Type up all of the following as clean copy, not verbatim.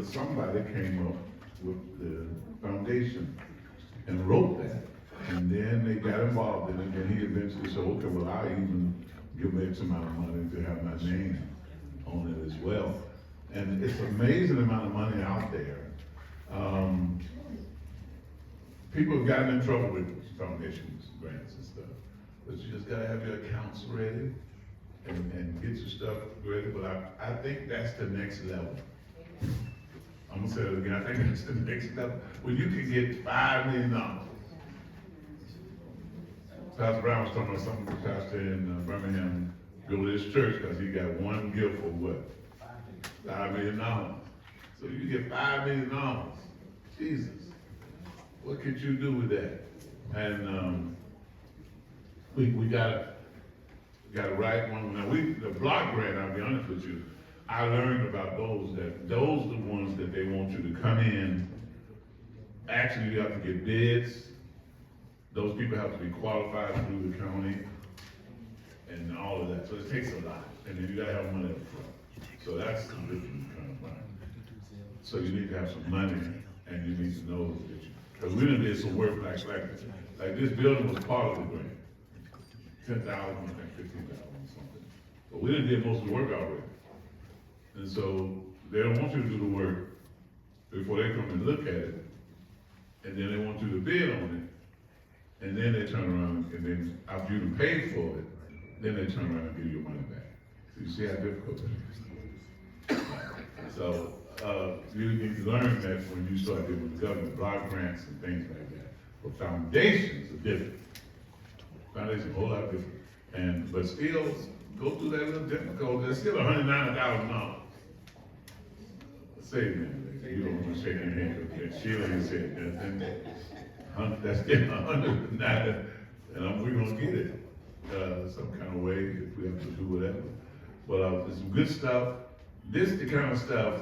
but somebody came up with the foundation and wrote that. And then they got involved in it, and he eventually said, okay, well, I'll even give X amount of money to have my name on it as well. And it's an amazing amount of money out there. People have gotten in trouble with foundations, grants and stuff, but you just gotta have your accounts ready and get your stuff ready. But I think that's the next level. I'm gonna say it again, I think that's the next level, where you can get $5 million. Pastor Brown was talking about some pastor in Birmingham go to this church because he got one gift for what? $5 million. So you get $5 million. Jesus. What could you do with that? And we gotta write one. Now the block grant, I'll be honest with you, I learned about those are the ones that they want you to come in. Actually, you have to get bids. Those people have to be qualified through the county and all of that. So it takes a lot. And then you gotta have money up front. So that's the different kind of money. So you need to have some money and you need to know that because we done did some work like this building was part of the grant. 10,000, I think 15,000 something. But we done did most of the work already. And so they don't want you to do the work before they come and look at it. And then they want you to bid on it. And then they turn around and then after you've paid for it, then they turn around and give you your money back. So you see how difficult it is. So you need to learn that when you start dealing with government, block grants and things like that. But foundations are different. Foundations are a whole lot different. But still, go through that little difficult, there's still $190,000. Say amen. You don't want to shake your hand because Sheila has said that. That's getting 190, and we're gonna get it some kind of way if we have to do whatever. But there's some good stuff. This is the kind of stuff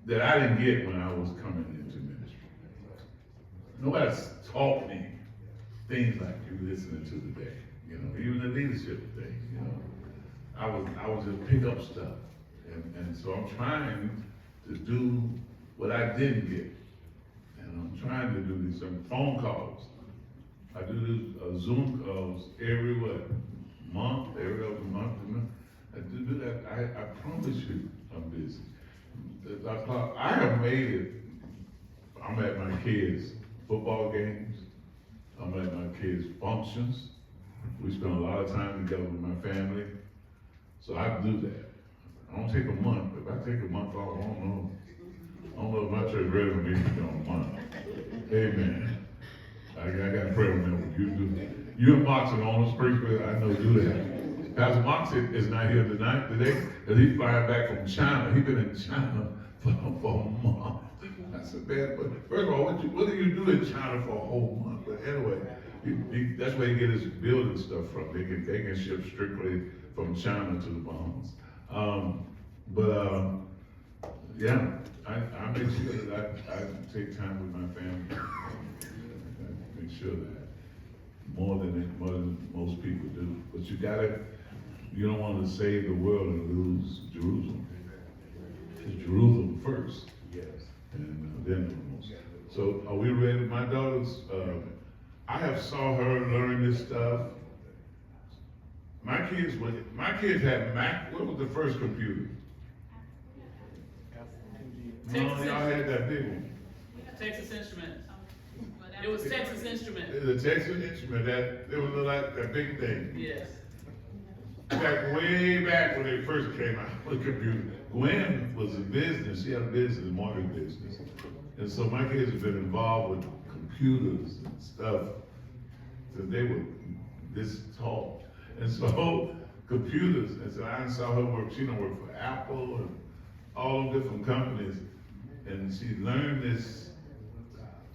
that I didn't get when I was coming into ministry. Nobody's taught me things like you're listening to today. You know, even the leadership thing. You know, I was just pick up stuff, and so I'm trying to do what I didn't get. And I'm trying to do these phone calls. I do these Zoom calls every month, every other month. I do that. I promise you, I'm busy. I have made it. I'm at my kids' football games. I'm at my kids' functions. We spend a lot of time together with my family. So I do that. I don't take a month. If I take a month off, I don't know if my church ready for me to go on a month. Amen. I got to pray on that one. You do. You and Mox are on the Springfield, I know do that. Pastor Mox is not here today, because he's flying back from China. He's been in China for a month. I said, man, but first of all, what do you do in China for a whole month? But anyway, that's where he get his building stuff from. They can ship strictly from China to the Bahamas. Yeah, I make sure that I take time with my family. I make sure that more than most people do. But you don't want to save the world and lose Jerusalem. It's Jerusalem first. Yes. And then the most. So are we ready? My daughters, I have saw her learn this stuff. My kids had Mac. What was the first computer? No, y'all had that big one. Texas Instrument. It was Texas Instrument. The Texas Instrument, it was like that big thing. Yes. Way back when they first came out with computer. Gwen was in business. She had a business, a mortgage business. And so my kids have been involved with computers and stuff since they were this tall. And so computers, and so I saw her work. She done worked for Apple and all different companies. And she learned this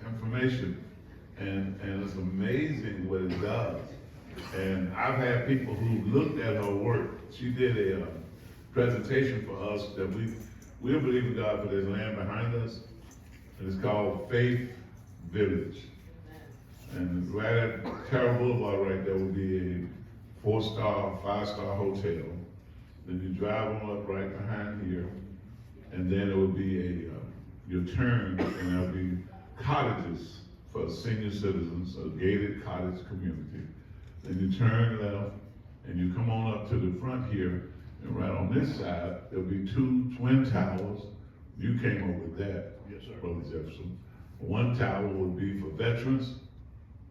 information, and it's amazing what it does. And I've had people who looked at her work. She did a presentation for us that we believe in God for this land behind us, and it's called Faith Village. And right at Carroll Boulevard right there would be a 4-star, 5-star hotel. Then you drive on up right behind here, and then it would be a you turn and there'll be cottages for senior citizens, a gated cottage community. Then you turn left and you come on up to the front here, and right on this side, there'll be 2 twin towers. You came up with that. Yes, sir. Brother Jefferson. One tower would be for veterans,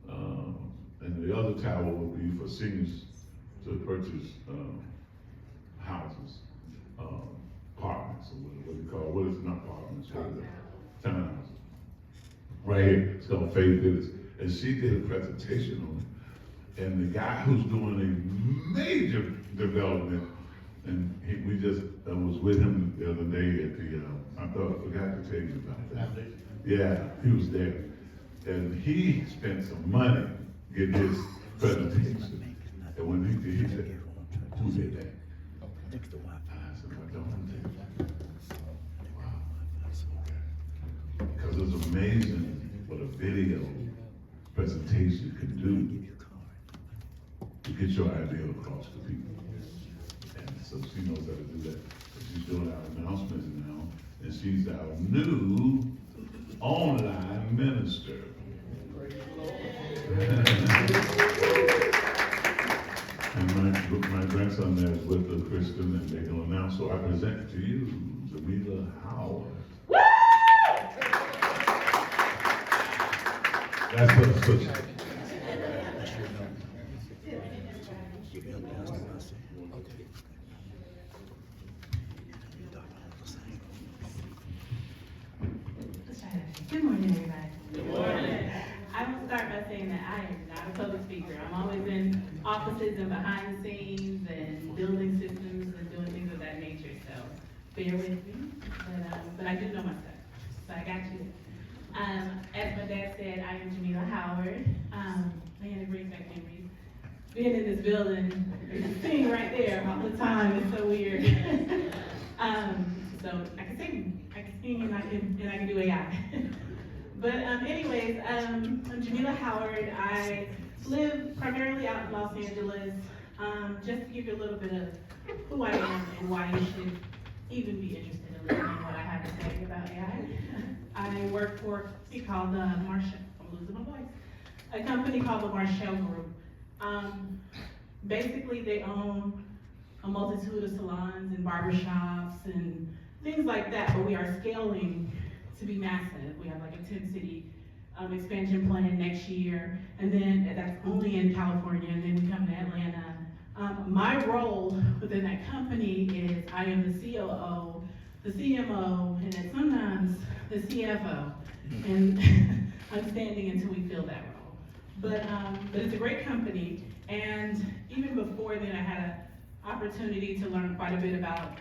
and the other tower would be for seniors to purchase, houses, apartments, or what do you call it? What is it, not apartments, what is it? Townhouses. Right here, it's called Faith Village, and she did a presentation on it. And the guy who's doing a major development, and we just, I was with him the other day at the, I forgot to tell you about that. Yeah, he was there. And he spent some money getting his presentation. And when he did, he said, who did that? I said, my daughter did. Wow. Because it's amazing what a video presentation can do to get your idea across to people. And so she knows how to do that. So she's doing our announcements now, and she's our new online minister. And my grandson there is with the Christian, and they're going to announce. So I present to you Jamila Howard. That's her sister. Good morning, everybody. Good morning. I will start by saying that I am not a public speaker. I'm always in offices and behind the scenes and building systems and doing things of that nature. So bear with me, but I do know my stuff. So I got you. As my dad said, I am Jamila Howard. Man, it brings back memories. Being in this building, there's a thing right there all the time. It's so weird. So I can sing, and I can do AI. But anyways, I'm Jamila Howard. I live primarily out in Los Angeles. Just to give you a little bit of who I am and why you should even be interested in listening to what I have to say about AI. I work for a company called Marshall. I'm losing my voice. A company called the Marshall Group. Basically, they own a multitude of salons and barbershops and things like that, but we are scaling to be massive. We have like a 10-city expansion plan next year, and then that's only in California, and then we come to Atlanta. My role within that company is I am the COO, the CMO, and then sometimes the CFO, and I'm standing until we fill that role. But it's a great company, and even before then I had an opportunity to learn quite a bit about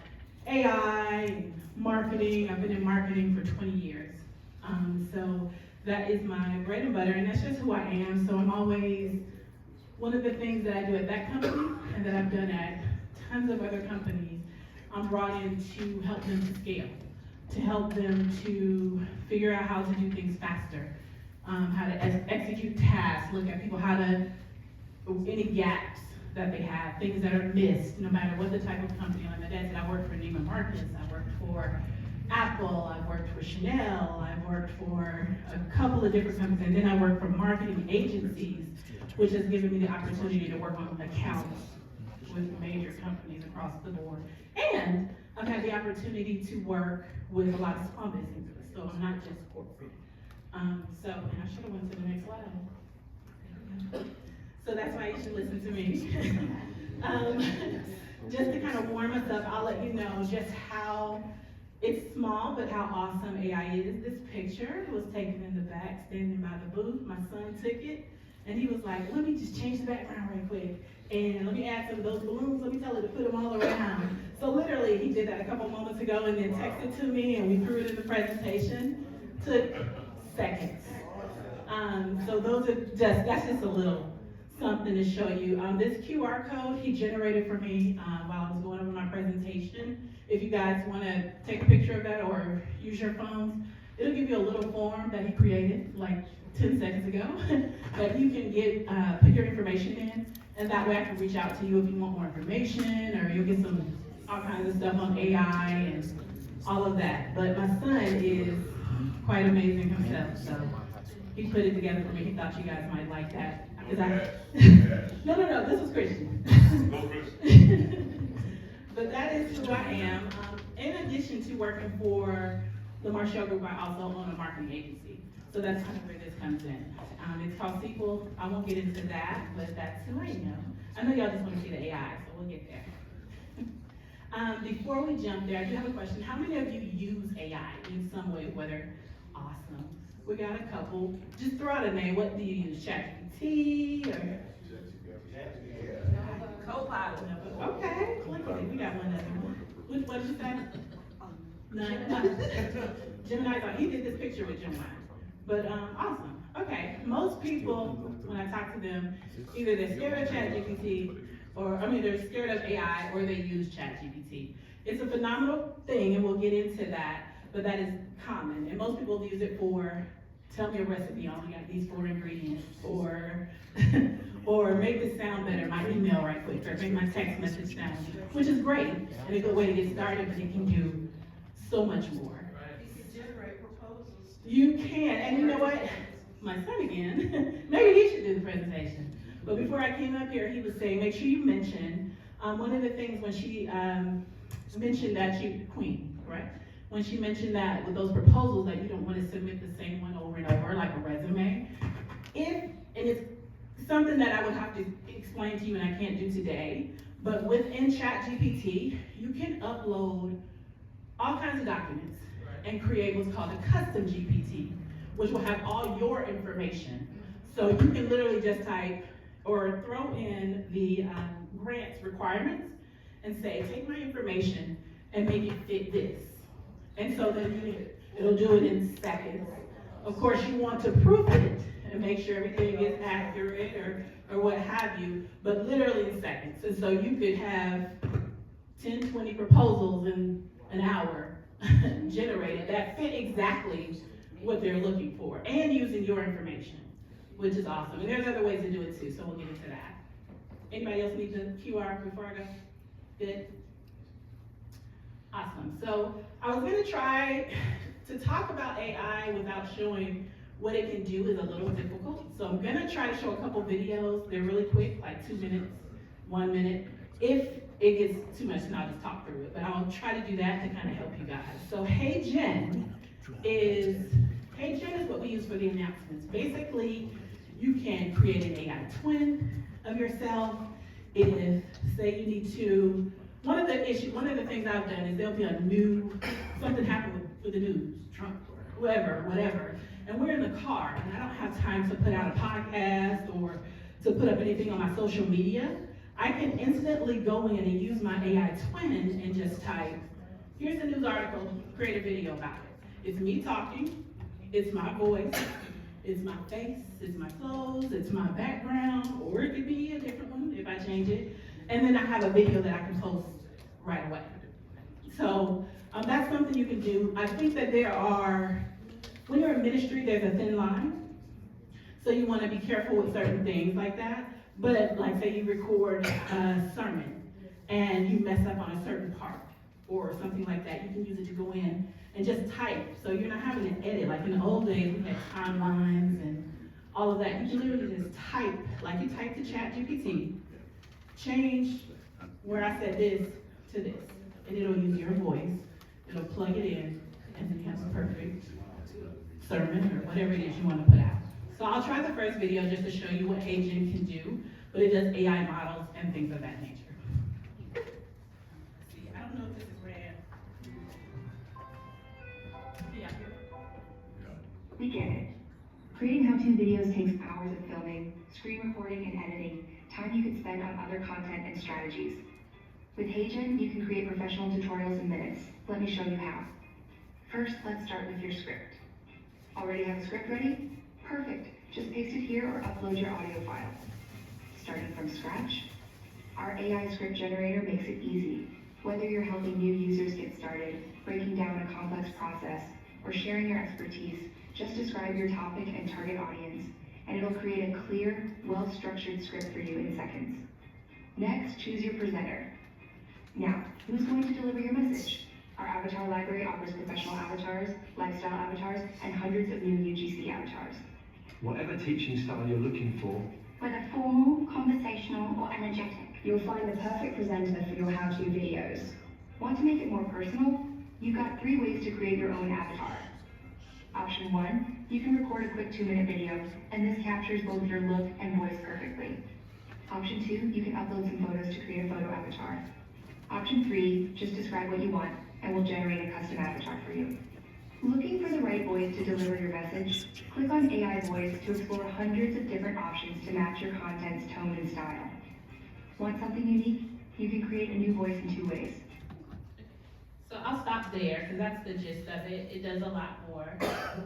AI and marketing. I've been in marketing for 20 years. So that is my bread and butter, and that's just who I am. So I'm always, one of the things that I do at that company and that I've done at tons of other companies, I'm brought in to help them to scale, to help them to figure out how to do things faster, how to execute tasks, look at people, how to, any gaps that they have, things that are missed, no matter what the type of company. Like my dad said, I worked for Neiman Marcus, I worked for Apple, I've worked for Chanel, I've worked for a couple of different companies, and then I worked for marketing agencies, which has given me the opportunity to work on accounts with major companies across the board. And I've had the opportunity to work with a lot of small businesses, so I'm not just corporate. And I should have went to the next slide. So that's why you should listen to me. Just to kind of warm us up, I'll let you know just how it's small, but how awesome AI is. This picture was taken in the back, standing by the booth. My son took it, and he was like, let me just change the background right quick, and let me add some of those balloons, let me tell her to put them all around. So literally, he did that a couple moments ago, and then texted to me, and we threw it in the presentation. Took seconds. So those are that's just a little something to show you. This QR code he generated for me while I was going over my presentation. If you guys want to take a picture of that or use your phones, it'll give you a little form that he created like 10 seconds ago that you can get put your information in, and that way I can reach out to you if you want more information, or you'll get all kinds of stuff on AI and all of that. But my son is quite amazing himself, so he put it together for me. He thought you guys might like that. 'Cause no, this was Christian. No Christian. But that is who I am. In addition to working for the Marshall Group, I also own a marketing agency. So that's kind of where this comes in. It's called Sequel. I won't get into that, but that's who I am. I know y'all just want to see the AI, so we'll get there. Before we jump there, I do have a question. How many of you use AI in some way, whether awesome? We got a couple. Just throw out a name. What do you use? ChatGPT or? Co-pilot. Okay, we got one other one. What did you say? None. Gemini, he did this picture with Gemini. But awesome. Okay, most people, when I talk to them, either they're scared of ChatGPT, they're scared of AI, or they use ChatGPT. It's a phenomenal thing, and we'll get into that, but that is common. And most people use it for, tell me a recipe, I only got these 4 ingredients, or or make this sound better, my email right quick, or make my text message sound, which is great, and a good way to get started, but it can do so much more. You can, and you know what? My son again, maybe he should do the presentation. But before I came up here, he was saying, make sure you mention, one of the things when she mentioned that Queen, correct? When she mentioned that with those proposals that you don't want to submit the same one over and over, like a resume. And it's something that I would have to explain to you and I can't do today, but within ChatGPT, you can upload all kinds of documents and create what's called a custom GPT, which will have all your information. So you can literally just type or throw in the grants requirements and say, take my information and make it fit this. And so then it'll do it in seconds. Of course, you want to proof it and make sure everything is accurate or what have you, but literally in seconds. And so you could have 10, 20 proposals in an hour generated that fit exactly what they're looking for and using your information, which is awesome. And there's other ways to do it too, so we'll get into that. Anybody else need the QR before I go? Good? Awesome. So I was gonna try to talk about AI without showing what it can do is a little difficult. So I'm gonna try to show a couple videos. They're really quick, like 2 minutes, 1 minute. If it gets too much, then I'll just talk through it. But I'll try to do that to kind of help you guys. So HeyGen is what we use for the announcements. Basically, you can create an AI twin of yourself. If, say you need to, one of the things I've done is there'll be something happened with the news, Trump, or whatever, and we're in the car, and I don't have time to put out a podcast or to put up anything on my social media. I can instantly go in and use my AI twin and just type, here's a news article, create a video about it. It's me talking, it's my voice, it's my face, it's my clothes, it's my background, or it could be a different one if I change it. And then I have a video that I can post right away. So that's something you can do. I think that when you're in ministry, there's a thin line. So you want to be careful with certain things like that. But like say you record a sermon and you mess up on a certain part or something like that, you can use it to go in and just type. So you're not having to edit. Like in the old days, we had timelines and all of that. You can literally just type, like you type to ChatGPT, change where I said this to this, and it'll use your voice, it'll plug it in, and then you have a perfect sermon or whatever it is you want to put out. So I'll try the first video just to show you what HeyGen can do, but it does AI models and things of that nature. See, I don't know if this is red. Yeah. We get it. Creating how-to videos takes hours of filming, screen recording, and editing, time you could spend on other content and strategies. With HeyGen, you can create professional tutorials in minutes. Let me show you how. First, let's start with your script. Already have a script ready? Perfect. Just paste it here or upload your audio file. Starting from scratch, our AI script generator makes it easy. Whether you're helping new users get started, breaking down a complex process, or sharing your expertise, just describe your topic and target audience, and it'll create a clear, well-structured script for you in seconds. Next, choose your presenter. Now, who's going to deliver your message? Our avatar library offers professional avatars, lifestyle avatars, and hundreds of new UGC avatars. Whatever teaching style you're looking for, Whether formal, conversational, or energetic, you'll find the perfect presenter for your how-to videos. Want to make it more personal? You've got 3 ways to create your own avatar. Option 1, you can record a quick 2-minute video, and this captures both your look and voice perfectly. Option 2, you can upload some photos to create a photo avatar. Option 3, just describe what you want, and we'll generate a custom avatar for you. Looking for the right voice to deliver your message? Click on AI Voice to explore hundreds of different options to match your content's tone and style. Want something unique? You can create a new voice in 2 ways. So I'll stop there, because that's the gist of it. It does a lot more.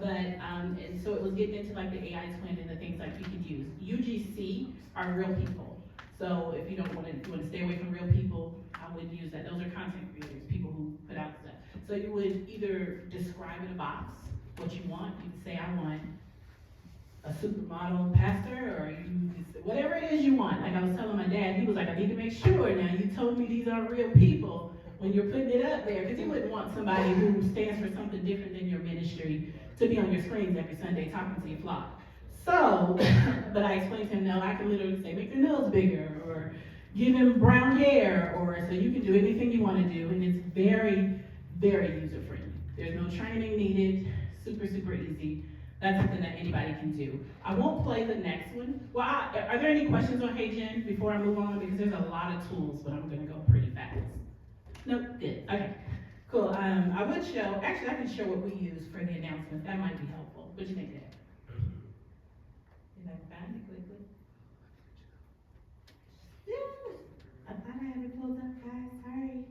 But, and so it was getting into like the AI twin and the things like you could use. UGC are real people. So if you don't want to stay away from real people, I wouldn't use that. Those are content creators, people who put out stuff. So you would either describe in a box what you want. You can say, I want a supermodel pastor, or you can say, whatever it is you want. Like I was telling my dad, he was like, I need to make sure now you told me these are real people when you're putting it up there, because you wouldn't want somebody who stands for something different than your ministry to be on your screens every Sunday talking to your flock. So, but I explained to him, no, I can literally say, make your nose bigger, or give him brown hair, or so you can do anything you want to do, and it's very, very user-friendly. There's no training needed, super, super easy. That's something that anybody can do. I won't play the next one. Well, are there any questions on HeyGen before I move on? Because there's a lot of tools, but I'm gonna go pretty fast. Nope, good, okay, cool. I would show, actually I can show what we use for the announcements. That might be helpful. What do you think, Dad? Did I find it quickly? Yeah, I thought I had it pulled up, guys, sorry.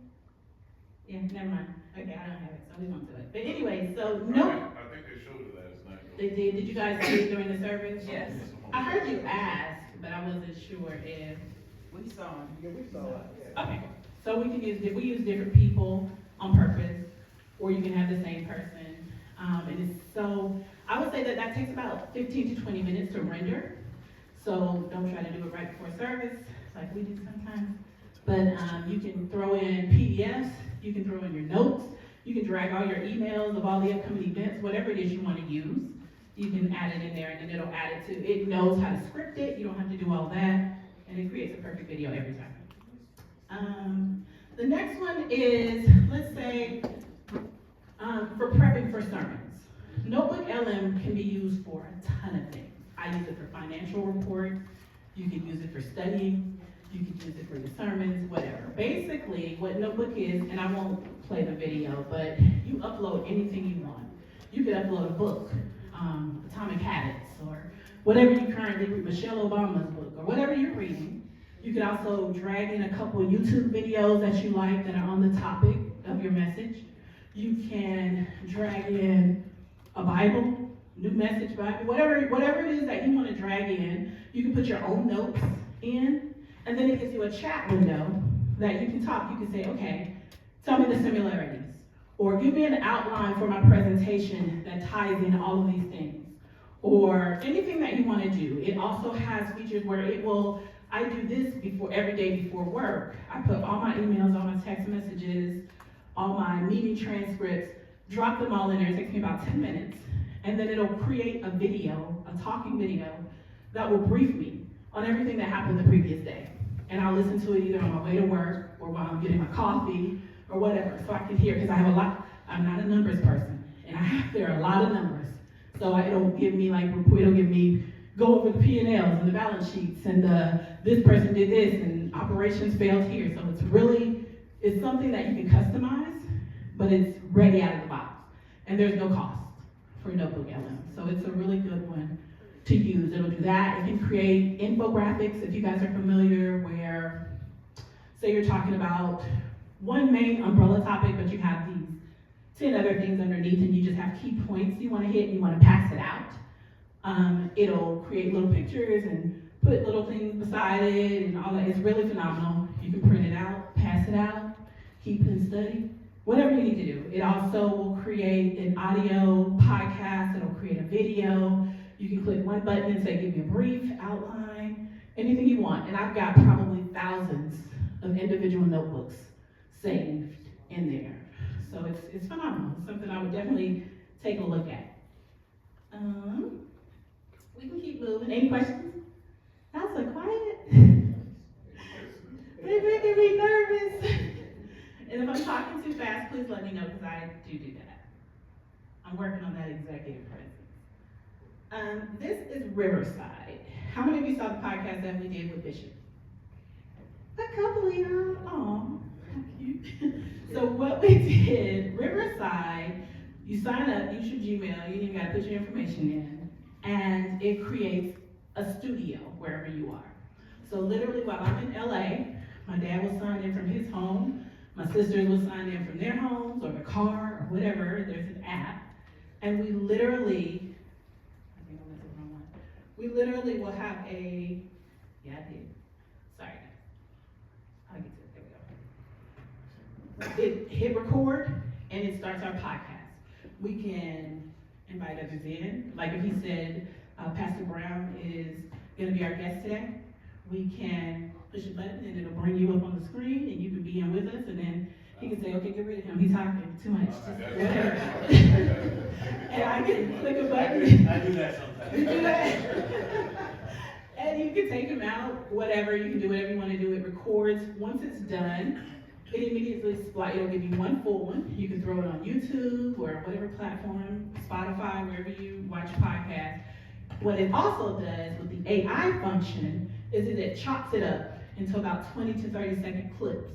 Yeah, never mind. Okay, I don't have it, so we won't do it. But anyway, so no. I think they showed it last night. They did. Did you guys see it during the service? Yes. I heard you ask, but I wasn't sure if. We saw him. Yeah, we saw it. Okay. So we use different people on purpose, or you can have the same person. And it's so, I would say that takes about 15 to 20 minutes to render. So don't try to do it right before service, like we do sometimes. But you can throw in PDFs, you can throw in your notes, you can drag all your emails of all the upcoming events, whatever it is you want to use. You can add it in there, and then it'll add it to, it knows how to script it, you don't have to do all that, and it creates a perfect video every time. The next one is, let's say, for prepping for sermons. Notebook LM can be used for a ton of things. I use it for financial reports, you can use it for studying, you can use it for your sermons, whatever. Basically, what Notebook is, and I won't play the video, but you upload anything you want. You could upload a book, Atomic Habits, or whatever you currently read, Michelle Obama's book, or whatever you're reading. You could also drag in a couple of YouTube videos that you like that are on the topic of your message. You can drag in a Bible, New Message Bible, whatever it is that you want to drag in. You can put your own notes in, and then it gives you a chat window that you can talk. You can say, okay, tell me the similarities, or give me an outline for my presentation that ties in all of these things, or anything that you want to do. It also has features where it will, I do this every day before work. I put all my emails, all my text messages, all my meeting transcripts, drop them all in there. It takes me about 10 minutes. And then it'll create a video, a talking video, that will brief me on everything that happened the previous day. And I'll listen to it either on my way to work, or while I'm getting my coffee, or whatever, so I can hear, because I have a lot, I'm not a numbers person, and there are a lot of numbers. So it'll give me go over the P&Ls and the balance sheets, and this person did this, and operations failed here. So it's something that you can customize, but it's ready out of the box. And there's no cost for Notebook LM. So it's a really good one to use. It'll do that. It can create infographics, if you guys are familiar, where, say you're talking about one main umbrella topic, but you have these 10 other things underneath, and you just have key points you want to hit and you want to pass it out. It'll create little pictures and put little things beside it and all that. It's really phenomenal. You can print it out, pass it out, keep it and study, whatever you need to do. It also will create an audio podcast. It'll create a video. You can click one button and say, give me a brief outline, anything you want. And I've got probably thousands of individual notebooks saved in there. So it's phenomenal. It's something I would definitely take a look at. We can keep moving. Any questions? That's so quiet. They're making me nervous. And if I'm talking too fast, please let me know, because I do that. I'm working on that executive presence. This is Riverside. How many of you saw the podcast that we did with Bishop? A couple of y'all. Aw, how cute. So what we did, Riverside, you sign up, use your Gmail, you even gotta put your information in, and it creates a studio wherever you are. So literally while I'm in LA, my dad will sign in from his home, my sisters will sign in from their homes or the car or whatever, there's an app, and we literally, I think I went to the wrong one. We literally will have a, yeah I did, sorry guys. I'll get to it, there we go. It hit record and it starts our podcast. We can invite others in, like if he said, Pastor Brown is gonna be our guest today, we can push a button and it'll bring you up on the screen and you can be in with us, and then he can say, okay, get rid of him, he's talking too much, just whatever. And I can click a button. I do that sometimes. You do that? And you can take him out, whatever, you can do whatever you wanna do, it records. Once it's done, it immediately it'll give you one full one. You can throw it on YouTube or whatever platform, Spotify, wherever you watch podcasts. What it also does with the AI function is that it chops it up into about 20 to 30 second clips.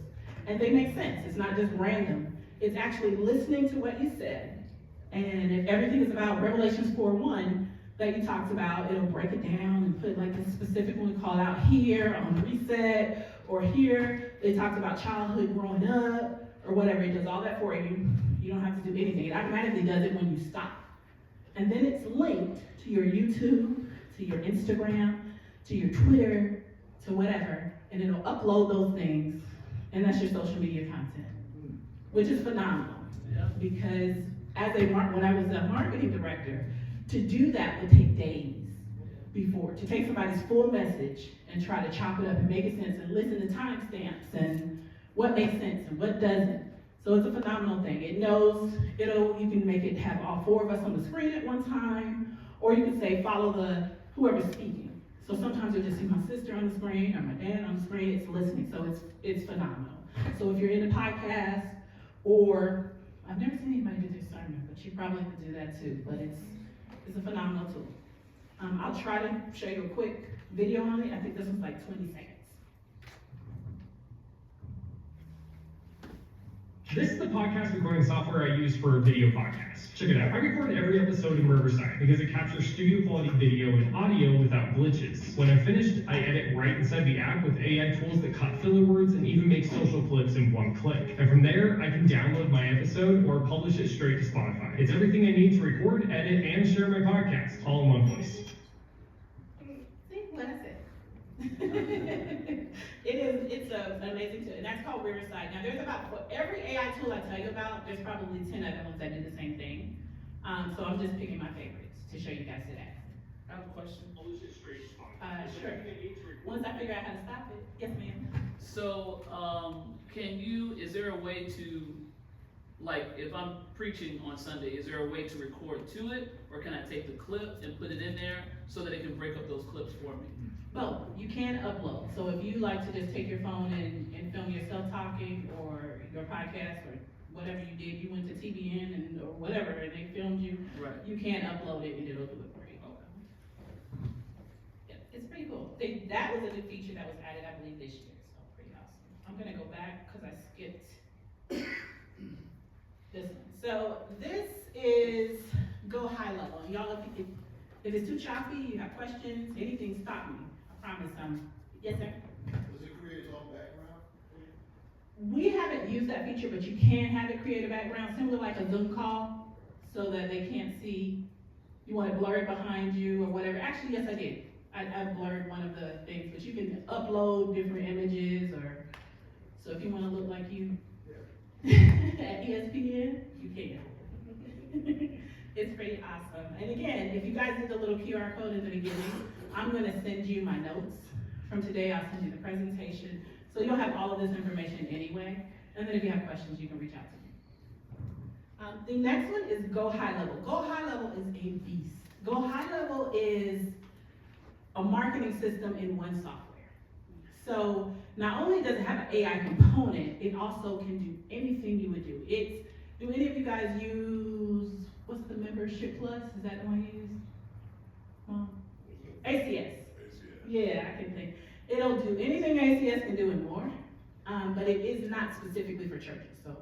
And they make sense, it's not just random. It's actually listening to what you said. And if everything is about Revelations 4:1 that you talked about, it'll break it down and put like the specific one call out here on reset, or here they talked about childhood growing up, or whatever. It does all that for you. You don't have to do anything. It automatically does it when you stop. And then it's linked to your YouTube, to your Instagram, to your Twitter, to whatever, and it'll upload those things, and that's your social media content, which is phenomenal. Yeah. Because when I was a marketing director, to do that would take days before, to take somebody's full message and try to chop it up and make it sense and listen to timestamps and what makes sense and what doesn't. So it's a phenomenal thing. It knows, you can make it have all four of us on the screen at one time, or you can say follow whoever's speaking. So sometimes you'll just see my sister on the screen or my dad on the screen, it's listening, so it's phenomenal. So if you're in a podcast, or, I've never seen anybody do their sermon, but you probably could do that too, but it's a phenomenal tool. I'll try to show you a quick video on it. I think this was like 20 seconds. This is the podcast recording software I use for video podcasts. Check it out. I record every episode in Riverside because it captures studio quality video and audio without glitches. When I'm finished, I edit right inside the app with AI tools that cut filler words and even make social clips in one click. And from there, I can download my episode or publish it straight to Spotify. It's everything I need to record, edit, and share my podcast, all in one place. See what I said? It's an amazing tool, and that's called Riverside. Now, for every AI tool I tell you about, there's probably 10 other ones that do the same thing. So I'm just picking my favorites to show you guys today. I have a question. Publish it straight to Spotify. Sure. Once I figure out how to stop it. Yes, ma'am. So, is there a way to, like, if I'm preaching on Sunday, is there a way to record to it? Or can I take the clip and put it in there so that it can break up those clips for me? Both. You can upload. So if you like to just take your phone and film yourself talking, or your podcast, or whatever you did, you went to TBN or whatever, and they filmed you, Right. you can upload it and it'll do it for you. Okay. Yeah, it's pretty cool. That was a new feature that was added, I believe, this year, so pretty awesome. I'm gonna go back because I skipped this one. So this is go high level. Y'all, if it's too choppy, you have questions, anything, stop me. I promise. Yes, sir. Does it create its own background? We haven't used that feature, but you can have it create a background, similar like a Zoom call, so that they can't see. You want it blurred behind you or whatever. Actually, yes, I did. I blurred one of the things, but you can upload different images, or so if you want to look like you at ESPN, you can. It's pretty awesome. And again, if you guys did the little QR code in the beginning, I'm going to send you my notes from today. I'll send you the presentation. So you'll have all of this information anyway. And then if you have questions, you can reach out to me. The next one is Go High Level. Go High Level is a beast. Go High Level is a marketing system in one software. So not only does it have an AI component, it also can do anything you would do. Do any of you guys use, what's the membership plus? Is that the one you use? ACS. Yeah, I can think. It'll do anything ACS can do and more, but it is not specifically for churches, so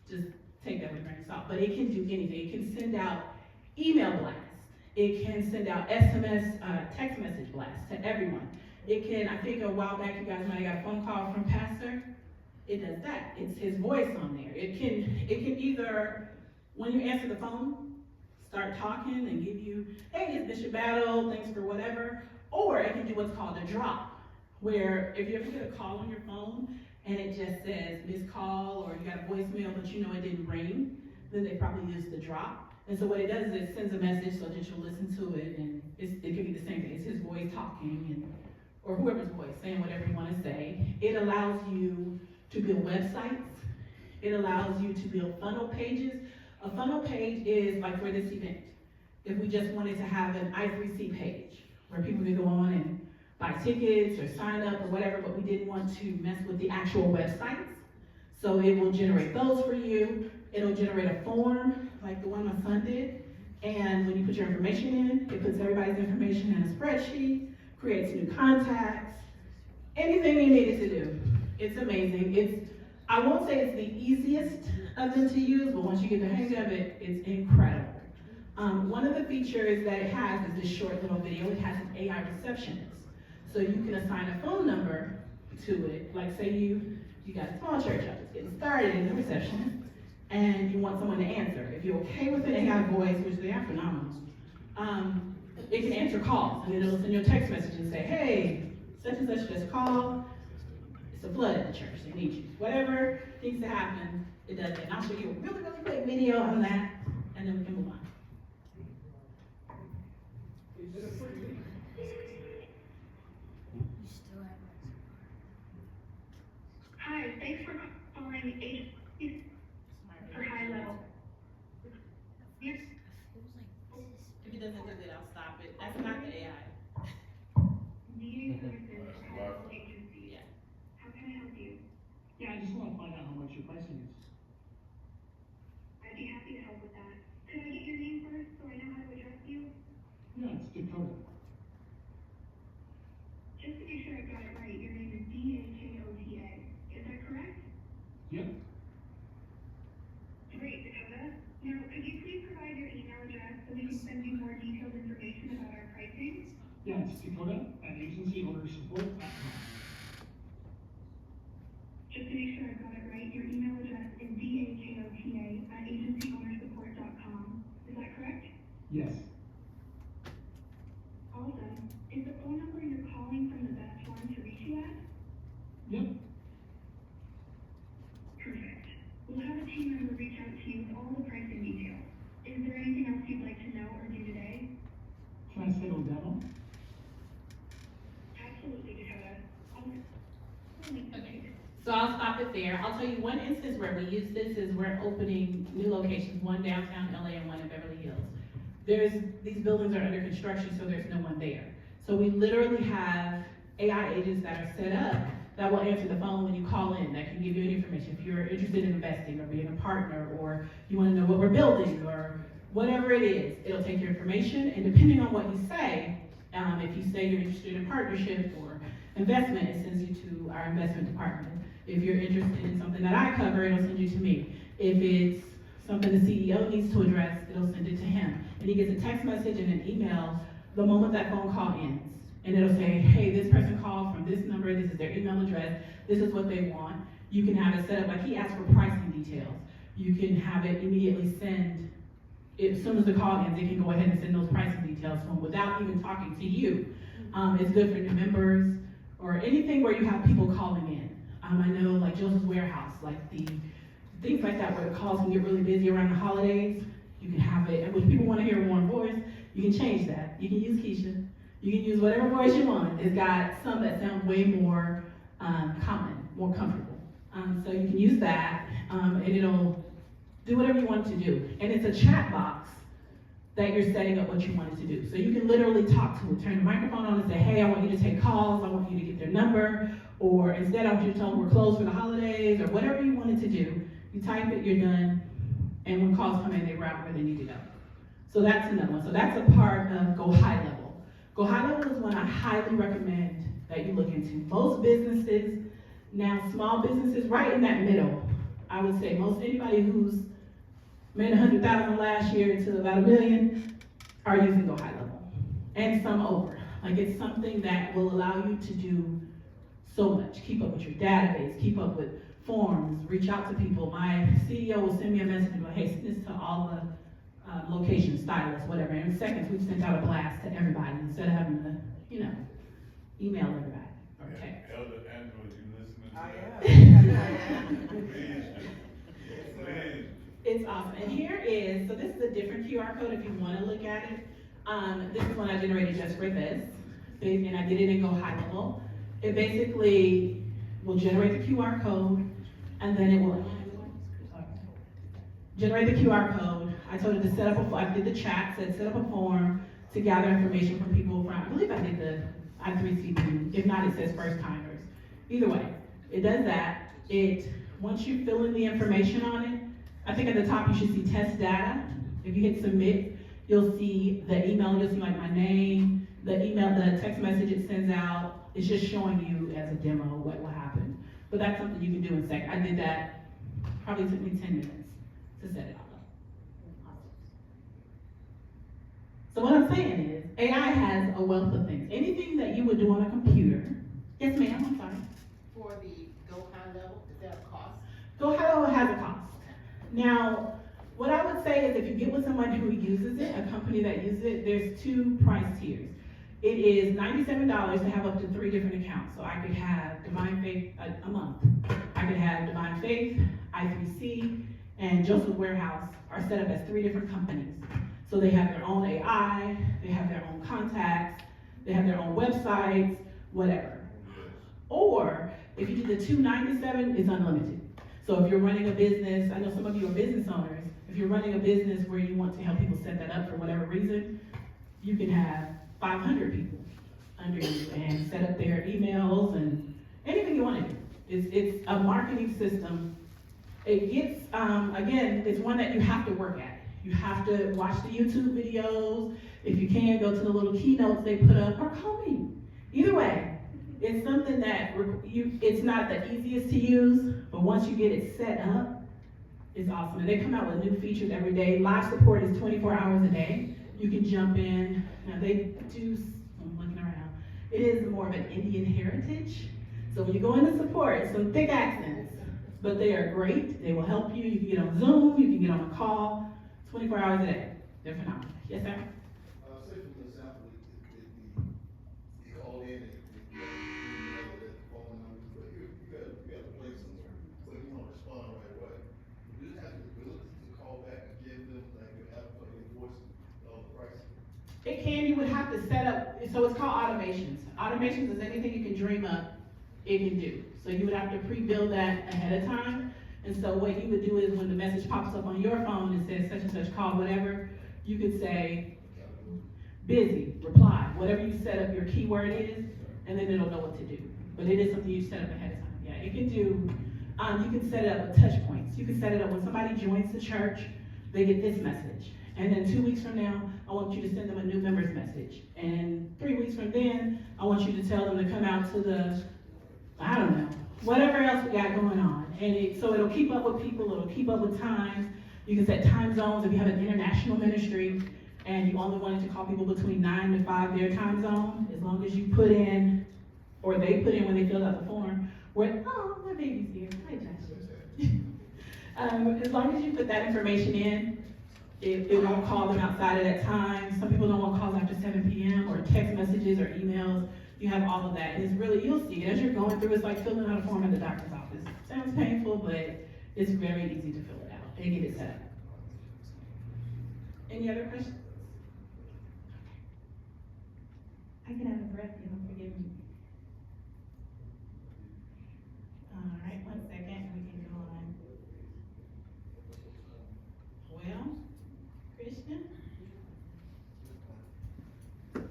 just take that with a grain of salt. But it can do anything. It can send out email blasts. It can send out SMS, text message blasts to everyone. It can, I think a while back you guys might have got a phone call from Pastor. It does that. It's his voice on there. It can either, when you answer the phone, start talking and give you, hey, it's Bishop Battle, thanks for whatever. Or it can do what's called a drop, where if you ever get a call on your phone and it just says missed call or you got a voicemail but you know it didn't ring, then they probably used the drop. And so what it does is it sends a message so that you'll listen to it, and it could be the same thing. It's his voice talking, or whoever's voice saying whatever you want to say. It allows you to build websites. It allows you to build funnel pages. A funnel page is like for this event. If we just wanted to have an I3C page where people could go on and buy tickets or sign up or whatever, but we didn't want to mess with the actual websites. So it will generate those for you. It'll generate a form like the one my son did. And when you put your information in, it puts everybody's information in a spreadsheet, creates new contacts, anything you need it to do. It's amazing. I won't say it's the easiest of them to use, but once you get the hang of it, it's incredible. One of the features that it has is this short little video. It has an AI receptionist. So you can assign a phone number to it. Like say you got a small church up, it's getting started in the receptionist, and you want someone to answer. If you're okay with an AI voice, which they are phenomenal, it can answer calls, and it'll send you a text message and say, hey, such and such just called, it's a flood at the church, they need you. Whatever needs to happen, it does that. And I'll show you a really, really quick video on that, and then we can move on. Hi, thanks for calling agencies for High Level. Yes. If it doesn't do that, I'll stop it. That's not the AI. Media services for High Level agencies. Yeah. How can I help you? Yeah, I just want to find out how much your pricing is. I'd be happy to help with that. Could I get your name first so I know how to address you? Yeah, it's Dakota. Just to make sure I got it right, your name is Dakota. Is that correct? Yep. Great, Dakota. Now, could you please provide your email address so we can send you more detailed information about our pricing? Yeah, it's Dakota@agencyownersupport.com. Just to make sure I got it right, your email address is dakota@agencyownersupport.com. Is that correct? Yes. Awesome. Is the phone number you're calling from the best one to reach you at? Yep. Perfect. We'll have a team member reach out to you with all the pricing details. Is there anything else you'd like to know or do today? Can I schedule a demo? Absolutely, Dakota. Okay. So I'll stop it there. I'll tell you one instance where we use this is we're opening new locations, one downtown LA and one in Beverly Hills. These buildings are under construction, so there's no one there. So we literally have AI agents that are set up that will answer the phone when you call in, that can give you any information. If you're interested in investing or being a partner, or you want to know what we're building, or whatever it is, it'll take your information, and depending on what you say, if you say you're interested in partnership or investment, it sends you to our investment department. If you're interested in something that I cover, it'll send you to me. If it's something the CEO needs to address, it'll send it to him. And he gets a text message and an email the moment that phone call ends. And it'll say, hey, this person called from this number, this is their email address, this is what they want. You can have it set up, like he asked for pricing details. You can have it immediately send, as soon as the call ends, it can go ahead and send those pricing details to him without even talking to you. It's good for new members, or anything where you have people calling in. I know like Joseph's Warehouse, like the things like that where the calls can get really busy around the holidays. You can have it, and when people want to hear a warm voice, you can change that. You can use Keisha. You can use whatever voice you want. It's got some that sound way more common, more comfortable. So you can use that, and it'll do whatever you want it to do. And it's a chat box that you're setting up what you want it to do. So you can literally talk to it, turn the microphone on and say, hey, I want you to take calls, I want you to get their number, or instead I want you to tell them we're closed for the holidays, or whatever you want it to do. You type it, you're done, and when calls come in, they route where they need to go. So that's another one. So that's a part of Go High Level. Go High Level is one I highly recommend that you look into. Most businesses, now small businesses, right in that middle, I would say most anybody who's made 100,000 last year to about $1 million are using Go High Level, and some over. Like, it's something that will allow you to do so much. Keep up with your database, keep up with forms, reach out to people. My CEO will send me a message and go, hey, send this to all the location stylists, whatever. And in seconds, we've sent out a blast to everybody instead of having to, email everybody. Okay. Elder Andrew, you listening to that? Please do. Please. It's awesome. And here is, so this is a different QR code if you want to look at it. This is one I generated just for this, and I did it in Go High Level. It basically will generate the QR code, and then it will generate the QR code. I told it to set up I did the chat, said set up a form to gather information from people from, I believe I did the I3CB. If not, it says first timers. Either way, it does that. Once you fill in the information on it, I think at the top you should see test data. If you hit submit, you'll see the email, you'll see like my name, the email, the text message it sends out. It's just showing you as a demo what will happen. But that's something you can do in a sec. I did that, probably took me 10 minutes to set it all up. So what I'm saying is, AI has a wealth of things. Anything that you would do on a computer. Yes, ma'am, I'm sorry. For the Go High Level, is there a cost? Go High Level has a cost. Now, what I would say is if you get with someone who uses it, a company that uses it, there's 2 price tiers. It is $97 to have up to 3 different accounts. So I could have Divine Faith a month. I could have Divine Faith, I3C, and Joseph Warehouse are set up as 3 different companies. So they have their own AI, they have their own contacts, they have their own websites, whatever. Or if you do the $297, it's unlimited. So if you're running a business, I know some of you are business owners, if you're running a business where you want to help people set that up for whatever reason, you can have 500 people under you and set up their emails and anything you want to do. It's a marketing system. It gets, again, it's one that you have to work at. You have to watch the YouTube videos. If you can, go to the little keynotes they put up, or call me. Either way, it's something that it's not the easiest to use, but once you get it set up, it's awesome. And they come out with new features every day. Live support is 24 hours a day. You can jump in. Now they do, I'm looking around. It is more of an Indian heritage. So when you go into support, it's some thick accents, but they are great. They will help you. You can get on Zoom, you can get on a call, 24 hours a day. They're phenomenal. Yes, sir? Say for example, you call in and you know that phone number, but you got to play somewhere, but you don't respond right away. You just have the ability to call back and give them like an adequate voice of the price. It can, you would have to set up, so it's called automations. Automations is anything you can dream up, it can do. So you would have to pre-build that ahead of time. And so what you would do is when the message pops up on your phone and says such and such call, whatever, you could say, busy, reply, whatever you set up your keyword is, and then it'll know what to do. But it is something you set up ahead of time. Yeah, it can do, you can set it up with touch points. You can set it up when somebody joins the church, they get this message. And then 2 weeks from now, I want you to send them a new member's message. And 3 weeks from then, I want you to tell them to come out to the, I don't know, whatever else we got going on. And so it'll keep up with people, it'll keep up with times. You can set time zones if you have an international ministry and you only wanted to call people between 9 to 5 their time zone, as long as you put in, or they put in when they filled out the form, where, oh, my baby's here, hi Josh. As long as you put that information in, it won't call them outside of that time. Some people don't want calls after 7 p.m. or text messages or emails. You have all of that. And it's really, you'll see it as you're going through. It's like filling out a form at the doctor's office. Sounds painful, but it's very easy to fill it out and get it set up. Any other questions? I can have a breath, you don't forgive me. All right, 1 second, we can go on. down. Christian? 1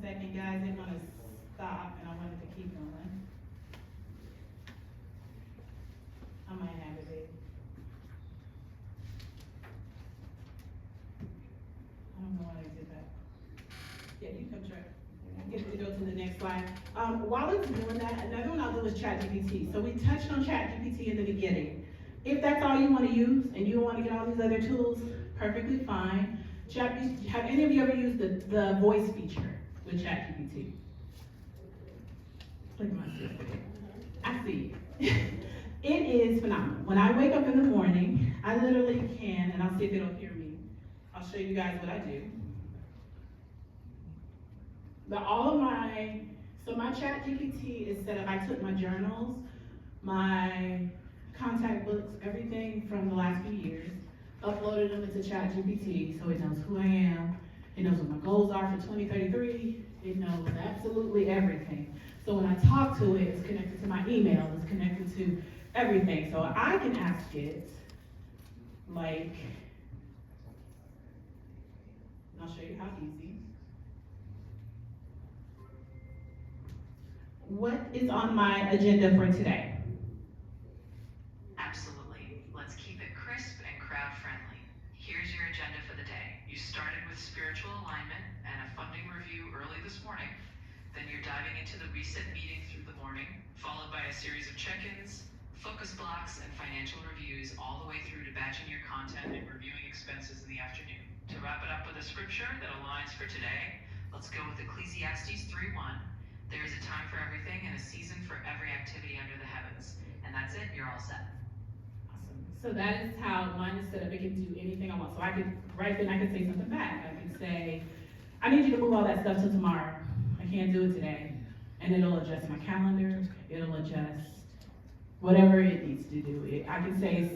second, guys, they're gonna stop, and I wanted to keep going. I might have it, baby. I don't know why they did that. Yeah, you come try. Get to go to the next slide. While it's doing that, another one I'll do is ChatGPT. So we touched on ChatGPT in the beginning. If that's all you want to use and you don't want to get all these other tools, perfectly fine. Have any of you ever used the voice feature with ChatGPT? Look at my sister. I see it. It is phenomenal. When I wake up in the morning, I literally can, and I'll see if it'll hear me. I'll show you guys what I do. My ChatGPT is set up. I took my journals, my contact books, everything from the last few years, uploaded them into ChatGPT so it knows who I am, it knows what my goals are for 2033, it knows absolutely everything. So when I talk to it, it's connected to my email, it's connected to everything. So I can ask it, like, I'll show you how easy. What is on my agenda for today? Absolutely. Let's keep it crisp and crowd friendly. Here's your agenda for the day. You started with spiritual alignment and a funding review early this morning. Then you're diving into the reset meeting through the morning, followed by a series of check-ins, focus blocks, and financial reviews all the way through to batching your content and reviewing expenses in the afternoon. To wrap it up with a scripture that aligns for today, let's go with Ecclesiastes 3:1. There is a time for everything and a season for every activity under the heavens. And that's it, you're all set. Awesome. So that is how mine is set up. It can do anything I want. So I could, right then I could say something back. I could say, I need you to move all that stuff till tomorrow. I can't do it today. And it'll adjust my calendar. It'll adjust whatever it needs to do. I can say,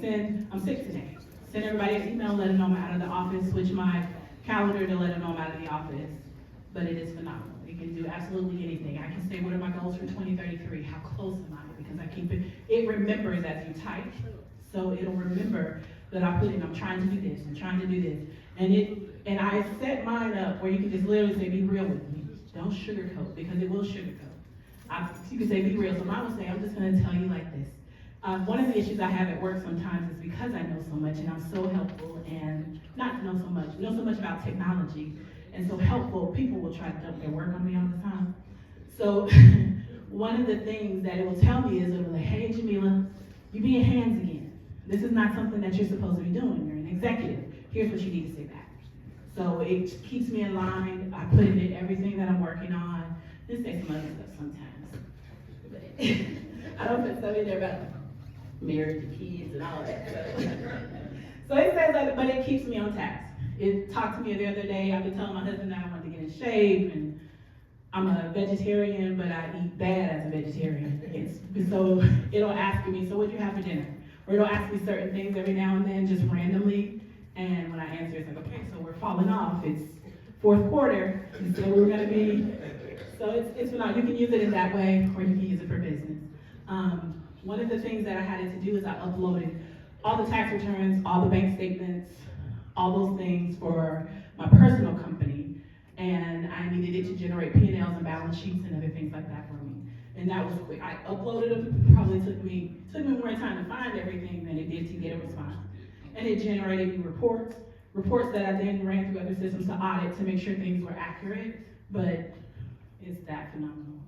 I'm sick today. Send everybody an email, let them know I'm out of the office, switch my calendar to let them know I'm out of the office. But it is phenomenal. It can do absolutely anything. I can say, what are my goals for 2033? How close am I? Because I keep it, it remembers as you type. So it'll remember that I put in, I'm trying to do this, I'm trying to do this. And I set mine up where you can just literally say, be real with me. Don't sugarcoat, because it will sugarcoat. You can say, be real. So mine will say, I'm just gonna tell you like this. One of the issues I have at work sometimes is because I know so much and I'm so helpful and not know so much about technology. And so helpful, people will try to dump their work on me all the time. So one of the things that it will tell me is, it'll be like, hey, Jamila, you being hands again. This is not something that you're supposed to be doing. You're an executive. Here's what you need to say back. So it keeps me in line. I put in everything that I'm working on. This takes some other stuff sometimes. But I don't put stuff in there about marriage and kids and all that. So it says that, but it keeps me on task. It talked to me the other day. I've been telling my husband that I wanted to get in shape, and I'm a vegetarian, but I eat bad as a vegetarian. So it'll ask me, so what'd you have for dinner? Or it'll ask me certain things every now and then, just randomly. And when I answer, it's like, okay, so we're falling off. It's fourth quarter, and so we're gonna be, so it's phenomenal. You can use it in that way, or you can use it for business. One of the things that I had it to do is I uploaded all the tax returns, all the bank statements, all those things for my personal company, and I needed it to generate P&Ls and balance sheets and other things like that for me. And that was quick. I uploaded them, probably took me more time to find everything than it did to get a response. And it generated me reports that I then ran through other systems to audit to make sure things were accurate, but it's that phenomenal.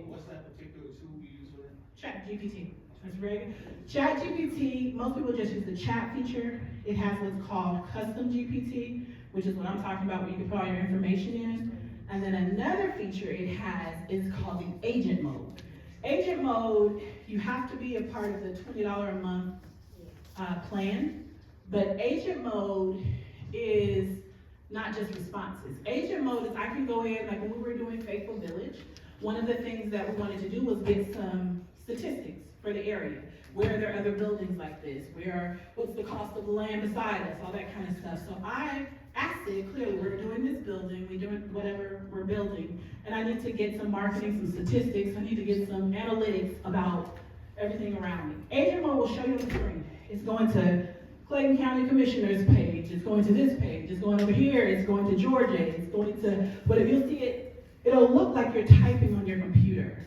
What's that particular tool you use for that? ChatGPT. That's very good. ChatGPT, most people just use the chat feature. It has what's called custom GPT, which is what I'm talking about, where you can put all your information in. And then another feature it has is called the agent mode. Agent mode, you have to be a part of the $20 a month plan, but agent mode is not just responses. Agent mode is I can go in, like when we were doing Faithful Village, one of the things that we wanted to do was get some statistics for the area. Where are there other buildings like this? What's the cost of the land beside us? All that kind of stuff. So I asked it clearly, we're doing this building, we're doing whatever we're building, and I need to get some marketing, some statistics, I need to get some analytics about everything around me. Agent mode will show you on the screen. It's going to Clayton County Commissioner's page, it's going to this page, it's going over here, it's going to Georgia, it's going to, but if you'll see it, it'll look like you're typing on your computer.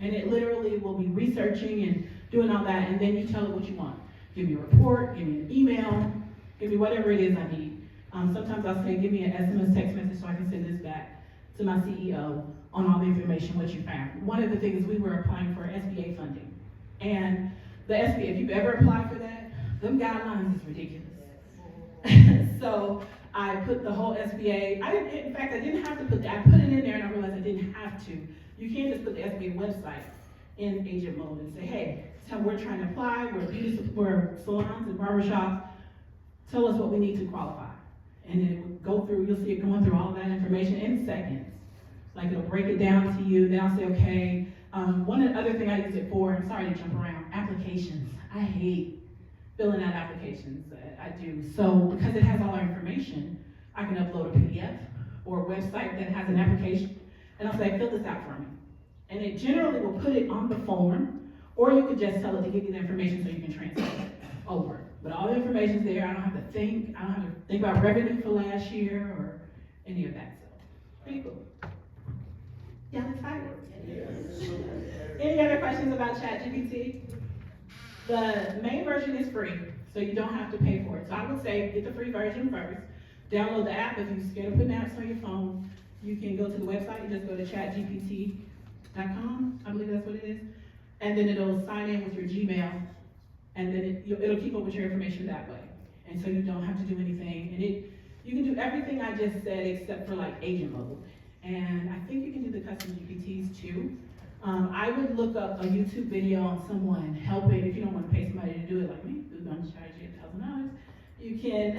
And it literally will be researching and doing all that, and then you tell it what you want. Give me a report, give me an email, give me whatever it is I need. Sometimes I'll say, give me an SMS text message so I can send this back to my CEO on all the information, what you found. One of the things, we were applying for SBA funding. And the SBA, if you've ever applied for that, them guidelines is ridiculous. So I put the whole SBA, in fact, I didn't have to put that. I put it in there and I realized I didn't have to. You can't just put the SBA website in agent mode and say, hey, so we're trying to apply, we're salons and barbershops, tell us what we need to qualify. And then it will go through, you'll see it going through all that information in seconds. Like it'll break it down to you, then I'll say, okay, one other thing I use it for, I'm sorry to jump around, applications. I hate filling out applications, I do. So because it has all our information, I can upload a PDF or a website that has an application, and I'll say, fill this out for me. And it generally will put it on the form, or you could just tell it to give you the information so you can transfer it over. But all the information's there, I don't have to think about revenue for last year or any of that, so, pretty cool. Y'all excited? Yes. Any other questions about ChatGPT? The main version is free, so you don't have to pay for it. So I would say get the free version first. Download the app. If you're scared of putting apps on your phone, you can go to the website. You just go to chatgpt.com, I believe that's what it is. And then it'll sign in with your Gmail, and then it'll keep up with your information that way. And so you don't have to do anything. And you can do everything I just said except for like agent mode. And I think you can do the custom GPTs too. I would look up a YouTube video on someone helping, if you don't want to pay somebody to do it like me, who's going to charge you $1,000. You can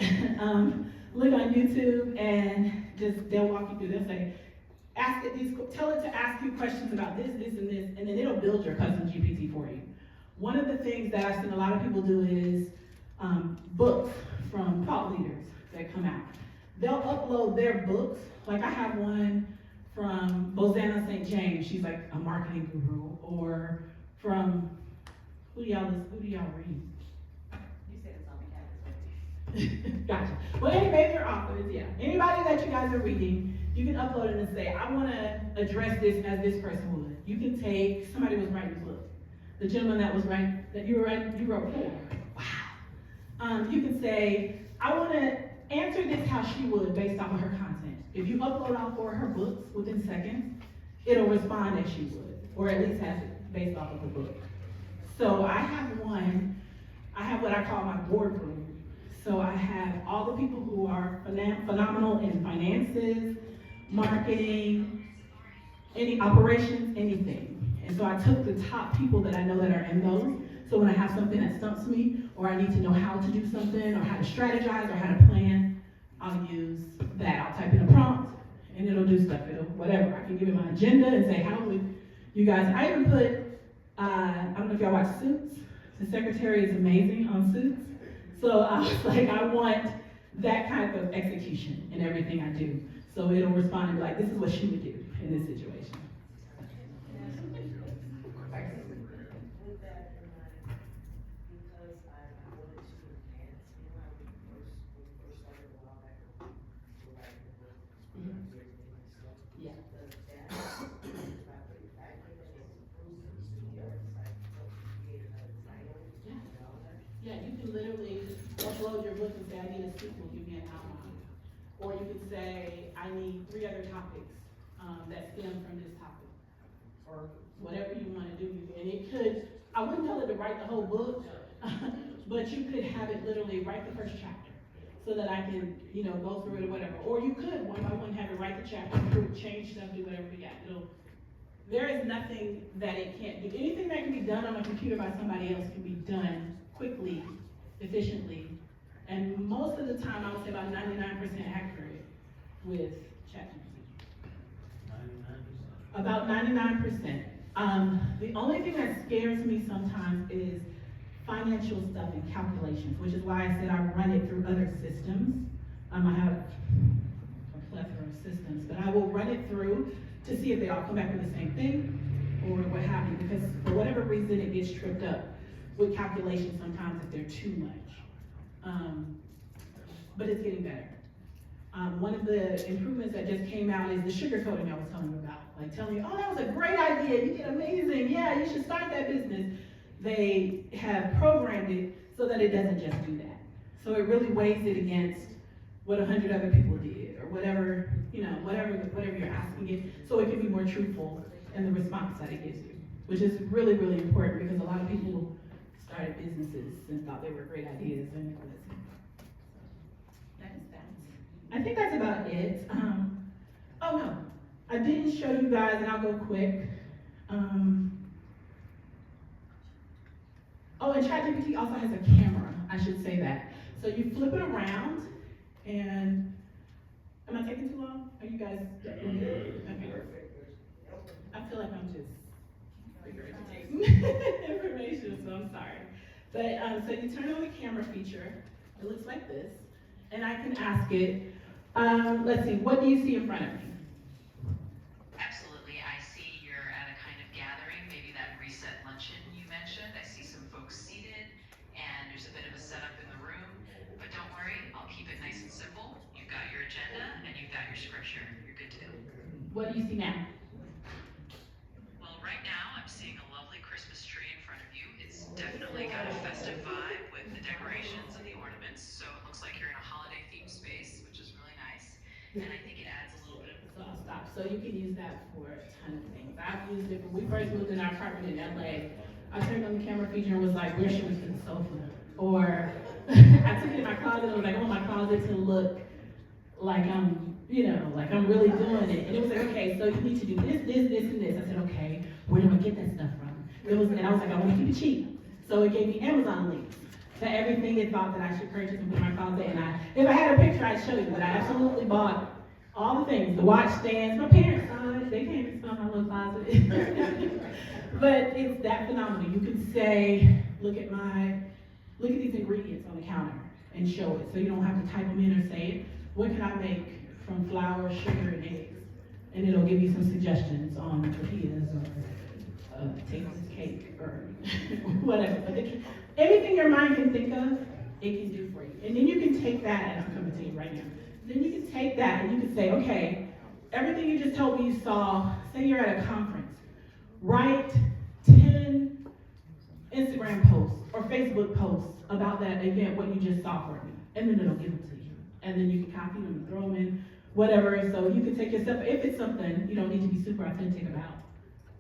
look on YouTube and they'll walk you through. They'll say, tell it to ask you questions about this, this, and this, and then it'll build your custom GPT for you. One of the things that I've seen a lot of people do is books from thought leaders that come out. They'll upload their books. Like I have one from Bozana St. James, she's like a marketing guru, or from, who do y'all read? You said it's on the campus. Gotcha. Well, any major authors, yeah. Anybody that you guys are reading, you can upload it and say, I want to address this as this person would. You can take, somebody was writing a book. The gentleman that was writing, that you wrote for. Wow. You can say, I want to answer this how she would based off of her content. If you upload all 4 of her books within seconds, it'll respond as she would, or at least has it based off of the book. So I have what I call my boardroom. So I have all the people who are phenomenal in finances, marketing, any operations, anything. And so I took the top people that I know that are in those. So when I have something that stumps me, or I need to know how to do something, or how to strategize, or how to plan, I'll use that. I'll type in a prompt, and it'll do stuff. It'll whatever. I can give it my agenda and say, how would you guys? I even put, I don't know if y'all watch Suits. The secretary is amazing on Suits. So I was like, I want that kind of execution in everything I do. So it'll respond and be like, this is what she would do in this situation. Yeah, you can literally upload your book and say, I need a sequel, give me an outline. Or you could say, I need 3 other topics that stem from this topic. Or whatever you want to do. And it could, I wouldn't tell it to write the whole book, but you could have it literally write the first chapter so that I can, go through it or whatever. Or you could, one by one, have it write the chapter, change stuff, do whatever we got. There is nothing that it can't do. Anything that can be done on a computer by somebody else can be done quickly, efficiently, and most of the time I would say about 99% accurate with ChatGPT. 99%? About 99%. The only thing that scares me sometimes is financial stuff and calculations, which is why I said I run it through other systems. I have a plethora of systems, but I will run it through to see if they all come back with the same thing or what have you, because for whatever reason it gets tripped up with calculations sometimes if they're too much. But it's getting better. One of the improvements that just came out is the sugar coating I was telling you about. Like telling you, oh, that was a great idea, you did amazing, yeah, you should start that business. They have programmed it so that it doesn't just do that. So it really weighs it against what 100 other people did, or whatever, whatever you're asking it, so it can be more truthful in the response that it gives you, which is really, really important, because a lot of people started businesses and thought they were great ideas, and it wasn't. That is that. I think that's about it. Oh no, I didn't show you guys, and I'll go quick. Oh, and ChatGPT also has a camera, I should say that. So you flip it around, and, am I taking too long? Are you guys? Okay. I feel like I'm just regurgitating information, so I'm sorry. But, so you turn on the camera feature, it looks like this, and I can ask it, let's see, what do you see in front of me? Absolutely. I see you're at a kind of gathering, maybe that reset luncheon you mentioned. I see some folks seated, and there's a bit of a setup in the room. But don't worry, I'll keep it nice and simple. You've got your agenda, and you've got your scripture. You're good to go. What do you see now? Well, right now, I'm seeing a lovely Christmas tree in front of you. It's definitely got a festive vibe with the decorations and the ornaments, so it looks like you're in a holiday-themed space, which is really nice. And I think it adds a little bit of So I'll stop. So you can use that for a ton of things. I've used it when we first moved in our apartment in LA. I turned on the camera feature and was like, where should we put the sofa? Or I took it in my closet and was like, I want my closet to look like I'm, like I'm really doing it. And it was like, okay, so you need to do this, this, this, and this. I said, okay, where do I get that stuff from? And I was like, I want to keep it cheap. So it gave me Amazon links to everything it thought that I should purchase and put in my closet. And if I had a picture, I'd show you, but I absolutely bought all the things, the watch stands. My parents saw it, they came and saw my little closet. But it's that phenomenal. You can say, look at these ingredients on the counter and show it. So you don't have to type them in or say it. What can I make from flour, sugar, and eggs? And it'll give you some suggestions on tortillas or tasteless cake or whatever. But everything your mind can think of, it can do for you. And then you can take that, and I'm coming to you right now. Then you can take that and you can say, okay, everything you just told me you saw, say you're at a conference, write 10 Instagram posts or Facebook posts about that event, what you just saw for me, and then it'll give them to you. And then you can copy them and throw them in, whatever. So you can take yourself, if it's something you don't need to be super authentic about,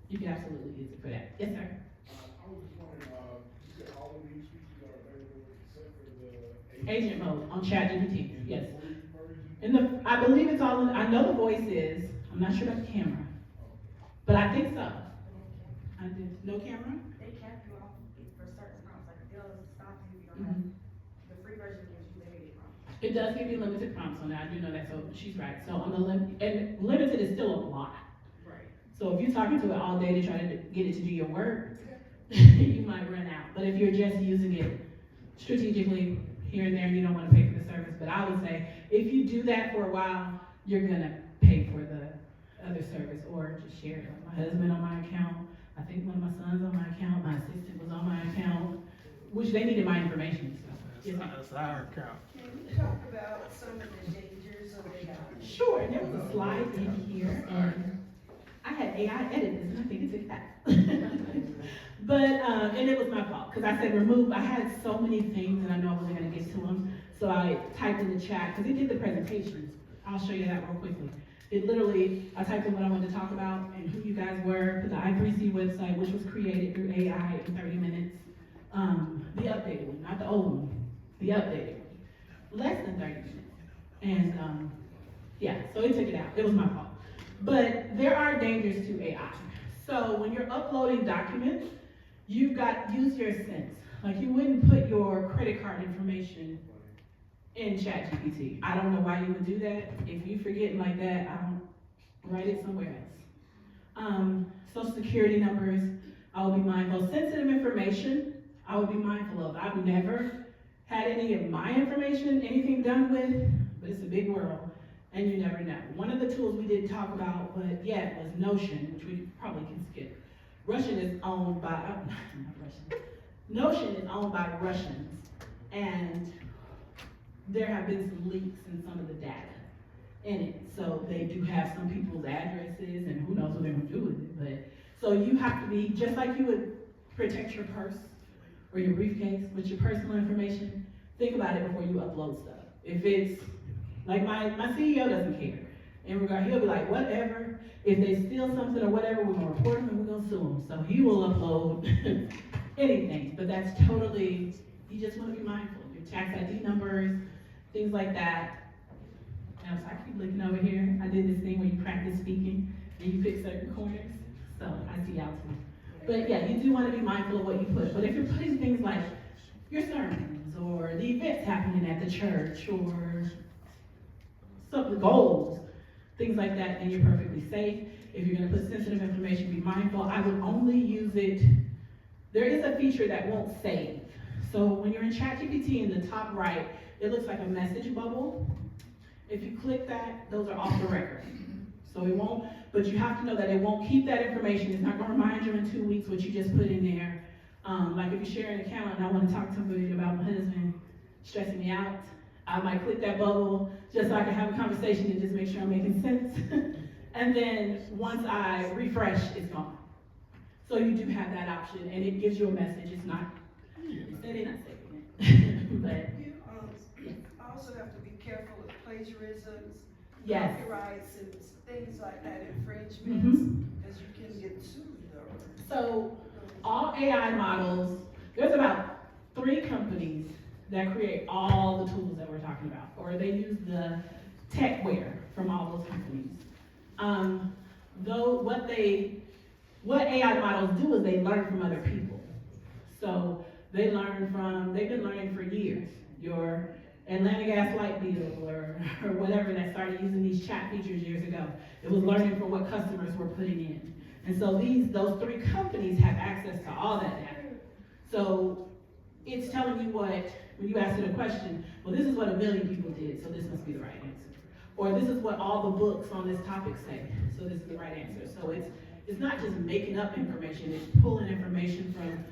you can absolutely use it for that. Yes, sir? I was just wondering, you said all of these features are available except for the Agent mode on ChatGPT, yes. version? I believe it's all in, I know the voice is, I'm not sure about the camera, but I think so. I did, no camera? They cap you off for certain prompts, like they'll stop you if you don't have, the free version gives you limited prompts. It does give you limited prompts on that, I do know that, so she's right. So on the and limited is still a lot. Right. So if you're talking to it all day to try to get it to do your work, you might run out. But if you're just using it strategically here and there, you don't want to pay for the service. But I would say, if you do that for a while, you're gonna pay for the other service or just share it. Like my husband on my account, I think one of my sons on my account, my assistant was on my account, which they needed my information, so. Yes, ma'am. That's our account. Can you talk about some of the dangers of AI? Sure, and there was a slide in here, and I had AI edit this, and I think it took that. But, and it was my fault, because I said remove, I had so many things, and I know I wasn't gonna get to them, so I typed in the chat, because it did the presentations. I'll show you that real quickly. It literally, I typed in what I wanted to talk about, and who you guys were, put the I3C website, which was created through AI in 30 minutes. The updated one, not the old one, the updated one. Less than 30 minutes. And, yeah, so it took it out. It was my fault. But there are dangers to AI. So when you're uploading documents, you've got, use your sense. Like you wouldn't put your credit card information in ChatGPT. I don't know why you would do that. If you forget like that, I don't write it somewhere else. Social security numbers, I will be mindful. Sensitive information, I will be mindful of. I've never had any of my information, anything done with, but it's a big world, and you never know. One of the tools we didn't talk about, but yet, was Notion, which we probably can skip. Russian is owned by, not Russian. Notion is owned by Russians, and there have been some leaks in some of the data in it. So they do have some people's addresses and who knows what they're gonna do with it. But, so you have to be, just like you would protect your purse or your briefcase with your personal information, think about it before you upload stuff. If it's, like my CEO doesn't care. In regard, he'll be like, whatever, if they steal something or whatever, we're gonna report them and we're gonna sue them. So he will upload anything, but that's totally, you just wanna be mindful. Your tax ID numbers, things like that. And so I keep looking over here. I did this thing where you practice speaking and you pick certain corners. So I see y'all too. But yeah, you do wanna be mindful of what you put. But if you're putting things like your sermons or the events happening at the church or some of the goals, things like that, then you're perfectly safe. If you're gonna put sensitive information, be mindful. I would only use it, there is a feature that won't save. So when you're in ChatGPT in the top right, it looks like a message bubble. If you click that, those are off the record. So it won't, but you have to know that it won't keep that information. It's not gonna remind you in 2 weeks what you just put in there. Like if you share an account and I wanna talk to somebody about my husband stressing me out, I might click that bubble just so I can have a conversation and just make sure I'm making sense. And then once I refresh, it's gone. So you do have that option and it gives you a message. It's not, they're not saving it. But You also have to be careful of plagiarisms, yes. copyrights, and things like that, infringements, because you can get sued. So all AI models, there's about 3 companies that create all the tools that we're talking about, or they use the techware from all those companies. Though what AI models do is they learn from other people. So they've been learning for years. Your Atlanta Gas light bill or whatever that started using these chat features years ago, it was learning from what customers were putting in. And so those 3 companies have access to all that data. So it's telling you when you ask it a question, well, this is what 1 million people did, so this must be the right answer. Or this is what all the books on this topic say, so this is the right answer. So it's not just making up information, it's pulling information from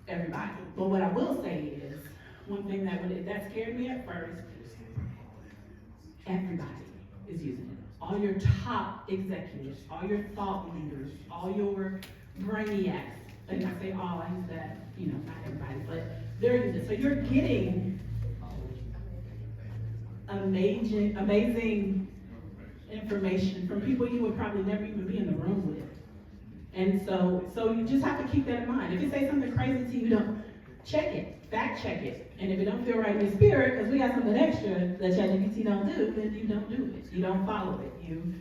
everybody. But what I will say is, one thing that scared me at first, everybody is using it. All your top executives, all your thought leaders, all your brainiacs, and I say all, I use that, not everybody, but they're using it. So you're getting amazing information from people you would probably never even be in the room with. And so you just have to keep that in mind. If it says something crazy to you, don't check it, fact check it. And if it don't feel right in your spirit, because we got something extra that ChatGPT don't do, then you don't do it. You don't follow it. You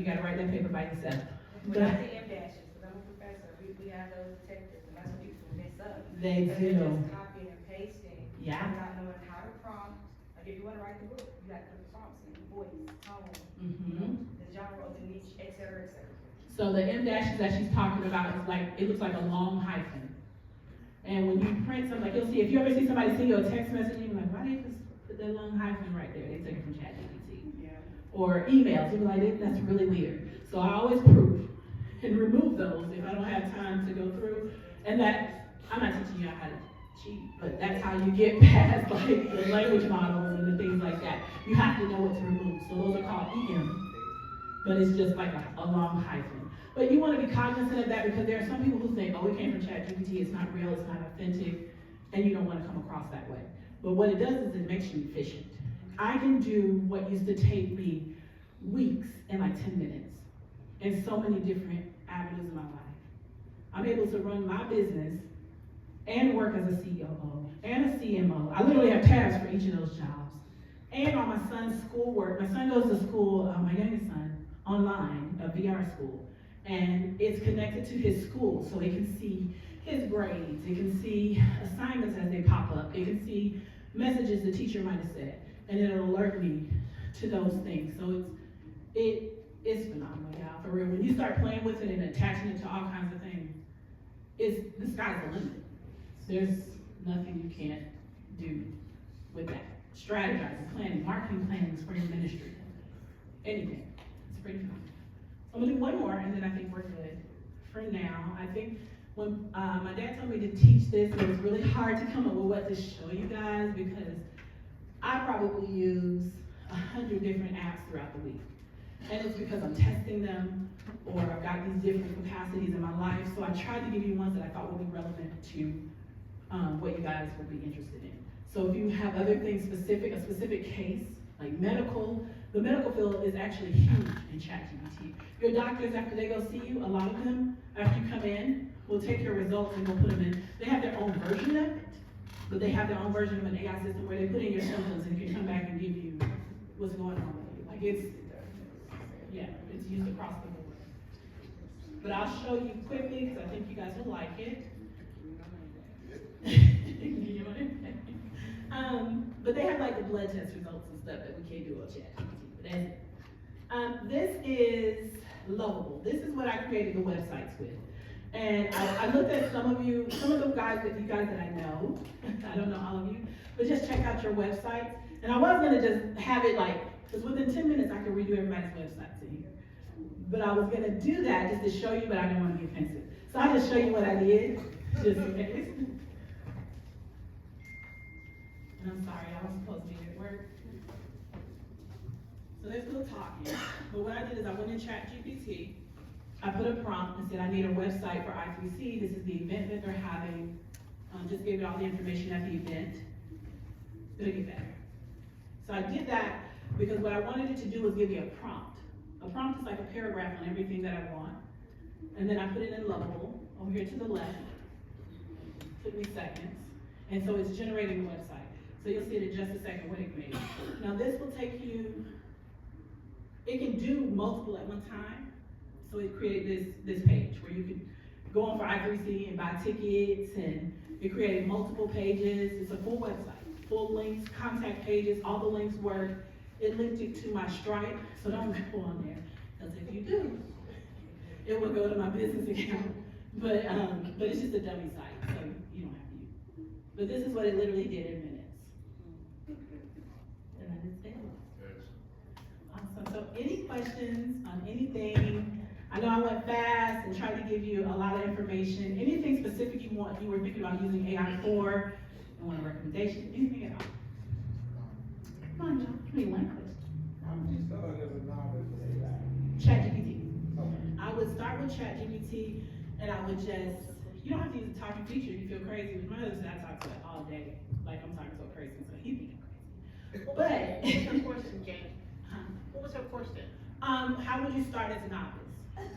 gotta write that paper by yourself. We got the M dashes, because I'm a professor, we have those detectors, and that's what people mess up. They Because do. they're just copying and pasting. Yeah. And not knowing how to prompt. Like if you wanna write the book, you got to put the prompts in, voice, tone, the genre of the niche, et cetera, et cetera. So the M dashes that she's talking about is it looks like a long hyphen. And when you print something, like you'll see, if you ever see somebody send you a text message, you're like, why did they just put that long hyphen right there? They took it from ChatGPT. Yeah. Or emails, you'll be like, that's really weird. So I always proof and remove those if I don't have time to go through. And I'm not teaching you how to cheat, but that's how you get past like the language models and the things like that. You have to know what to remove. So those are called EM, but it's just like a long hyphen. But you want to be cognizant of that because there are some people who think, oh, it came from ChatGPT, it's not real, it's not authentic, and you don't want to come across that way. But what it does is it makes you efficient. I can do what used to take me weeks in like 10 minutes in so many different avenues of my life. I'm able to run my business and work as a COO and a CMO. I literally have tabs for each of those jobs. And on my son's schoolwork, my son goes to school, my youngest son, online, a VR school. And it's connected to his school, so it can see his grades, it can see assignments as they pop up, it can see messages the teacher might have said, and it'll alert me to those things. So it's phenomenal, y'all, for real. When you start playing with it and attaching it to all kinds of things, the sky's the limit. There's nothing you can't do with that. Strategizing, planning, marketing plans for your ministry, anything. It's pretty fun. I'm gonna do one more and then I think we're good for now. I think when my dad told me to teach this, it was really hard to come up with what to show you guys because I probably use 100 different apps throughout the week. And it's because I'm testing them, or I've got these different capacities in my life. So I tried to give you ones that I thought would be relevant to what you guys would be interested in. So if you have other things specific, a specific case, like medical, the medical field is actually huge in ChatGPT. Your doctors, after they go see you, a lot of them, after you come in, will take your results and go put them in. They have their own version of it, but they have their own version of an AI system where they put in your symptoms and it can come back and give you what's going on with you. Like it's used across the board. But I'll show you quickly because I think you guys will like it. But they have like the blood test results and stuff that we can't do on ChatGPT. But that's it. This is Lovable. This is what I created the websites with. And I looked at some of the guys that I know. I don't know all of you, but just check out your websites. And I was gonna just have it like, because within 10 minutes I could redo everybody's websites in here. But I was gonna do that just to show you, but I didn't want to be offensive. So I'll just show you what I did, just in case. And I'm sorry, I was supposed to be at work. So they're still talking. But what I did is I went in ChatGPT. I put a prompt and said, I need a website for I3C. This is the event that they're having. Just gave it all the information at the event. It'll get better. So I did that because what I wanted it to do was give me a prompt. A prompt is like a paragraph on everything that I want. And then I put it in Lovable, over here to the left. Took me seconds. And so it's generating the website. So you'll see it in just a second what it made. Now this will take you, it can do multiple at one time. So it created this page where you could go on for I3C and buy tickets, and it created multiple pages. It's a full website, full links, contact pages, all the links work. It linked it to my Stripe, so don't go on there, because if you do, it will go to my business account. But it's just a dummy site, so you don't have to use it. But this is what it literally did in minutes. And that is it. Awesome. So any questions on anything? I know I went fast and tried to give you a lot of information. Anything specific you were thinking about using AI for? You want a recommendation? Anything at all? Come on, John. Give me one question. How would you start as a novice with AI? ChatGPT. Okay. I would start with ChatGPT, and I would just, you don't have to use the talking feature if you feel crazy. With my husband, I talk to it all day. Like I'm talking so crazy, so he think I'm crazy. What was her question, Jane? What was her question? How would you start as a novice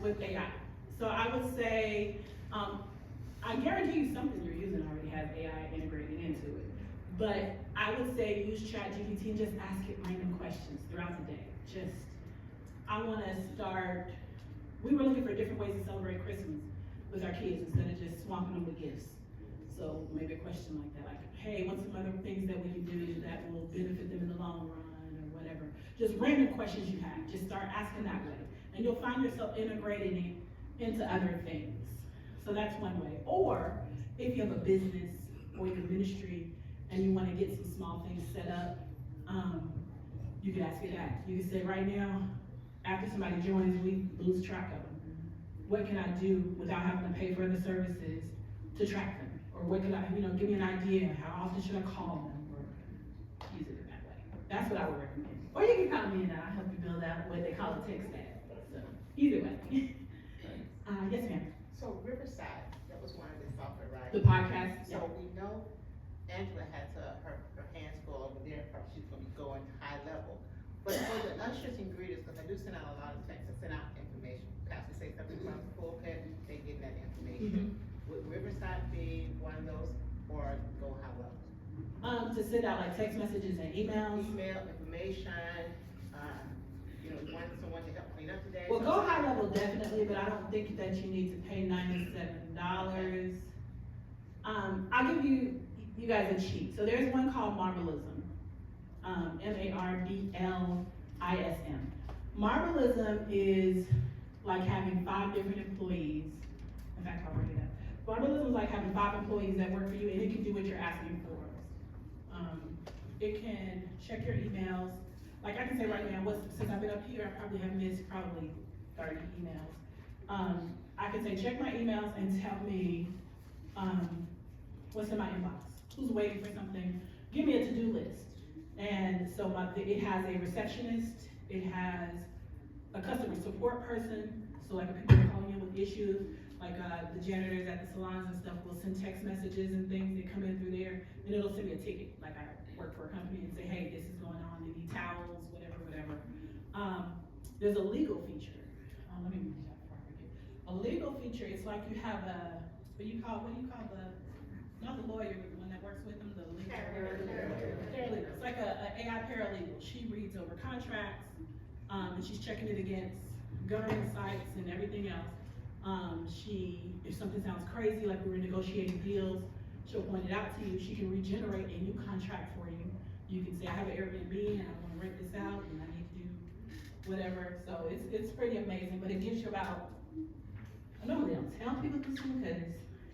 with AI? So I would say, I guarantee you something you're using already has AI integrated into it. But I would say use ChatGPT and just ask it random questions throughout the day. I want to start, we were looking for different ways to celebrate Christmas with our kids instead of just swamping them with gifts. So maybe a question like that, like, hey, what's some other things that we can do that will benefit them in the long run or whatever. Just random questions you have, just start asking that way. And you'll find yourself integrating it into other things. So that's one way. Or if you have a business or your ministry and you want to get some small things set up, you can ask it that. You can say, right now, after somebody joins, we lose track of them. What can I do without having to pay for other services to track them? Or what can I, give me an idea, how often should I call them, or use it in that way. That's what I would recommend. Or you can call me and I'll help you build out what they call a tech stack. So, either way. Yes, ma'am. So Riverside, that was one of the software, right? The podcast. So we know Angela had her hands full over there, she's gonna be going high level. But for the ushers and greeters, because I do send out a lot of texts, I send out information. Pastor say something from the pulpit, they get that information. Would Riverside be one of those, or go high level? To send out like text messages and emails. Email, information, you want someone to help clean up today? Well, go high level definitely, but I don't think that you need to pay $97. I'll give you guys a cheat. So there's one called Marvelism, Marblism. Marvelism is like having 5 different employees. In fact, I'll bring it up. Marvelism is like having 5 employees that work for you, and it can do what you're asking for. It can check your emails. Like I can say right now, since I've been up here, I probably have missed probably 30 emails. I can say, check my emails and tell me what's in my inbox. Who's waiting for something? Give me a to-do list. And so it has a receptionist, it has a customer support person, so like if people are calling in with issues, like the janitors at the salons and stuff will send text messages and things that come in through there, and it'll send me a ticket, like I work for a company and say, hey, this is going on, they need towels, whatever. There's a legal feature, let me read that before I forget. A legal feature, it's like you have what do you call not the lawyer, but the one that works with them, the legal. Paralegal. It's like a AI paralegal. She reads over contracts, and she's checking it against government sites and everything else. If something sounds crazy, like we were negotiating deals, she'll point it out to you. She can regenerate a new contract for you. You can say, I have an Airbnb and I want to rent this out and I need to do whatever. So it's pretty amazing, but it gives you about, I normally don't tell people this one because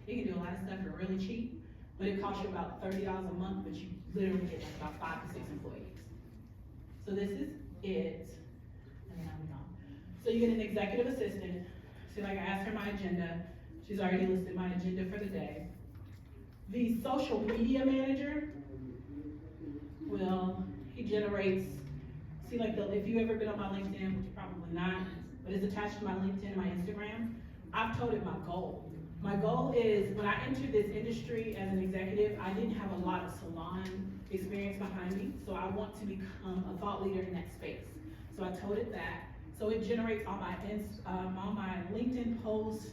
you can do a lot of stuff for really cheap, but it costs you about $30 a month, but you literally get like about 5 to 6 employees. So this is it, and then I'm gone. So you get an executive assistant. So like I asked her my agenda, she's already listed my agenda for the day. The social media manager, well, he generates, see like if you've ever been on my LinkedIn, which probably not, but it's attached to my LinkedIn and my Instagram, I've told it my goal. My goal is, when I entered this industry as an executive, I didn't have a lot of salon experience behind me, so I want to become a thought leader in that space. So I told it that. So it generates all my LinkedIn posts,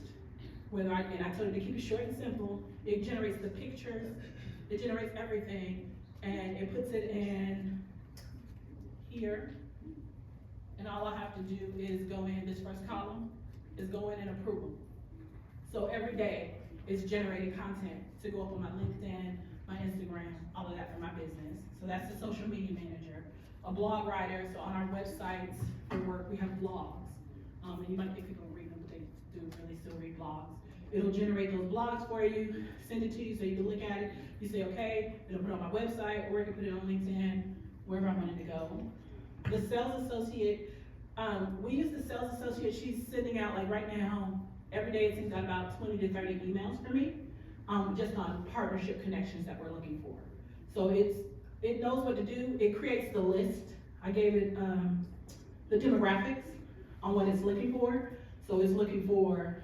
and I told it to keep it short and simple. It generates the pictures, it generates everything, and it puts it in here. And all I have to do is go in, this first column, is go in and approve them. So every day, it's generating content to go up on my LinkedIn, my Instagram, all of that for my business. So that's the social media manager. A blog writer, so on our websites for work, we have blogs. And you might think people read them, but they do really still read blogs. It'll generate those blogs for you, send it to you so you can look at it. You say, okay, it'll put it on my website, or you can put it on LinkedIn, wherever I want it to go. The sales associate, we use the sales associate, she's sending out, like right now, every day it sends out about 20 to 30 emails for me, just on partnership connections that we're looking for. So it knows what to do. It creates the list. I gave it the demographics on what it's looking for. So it's looking for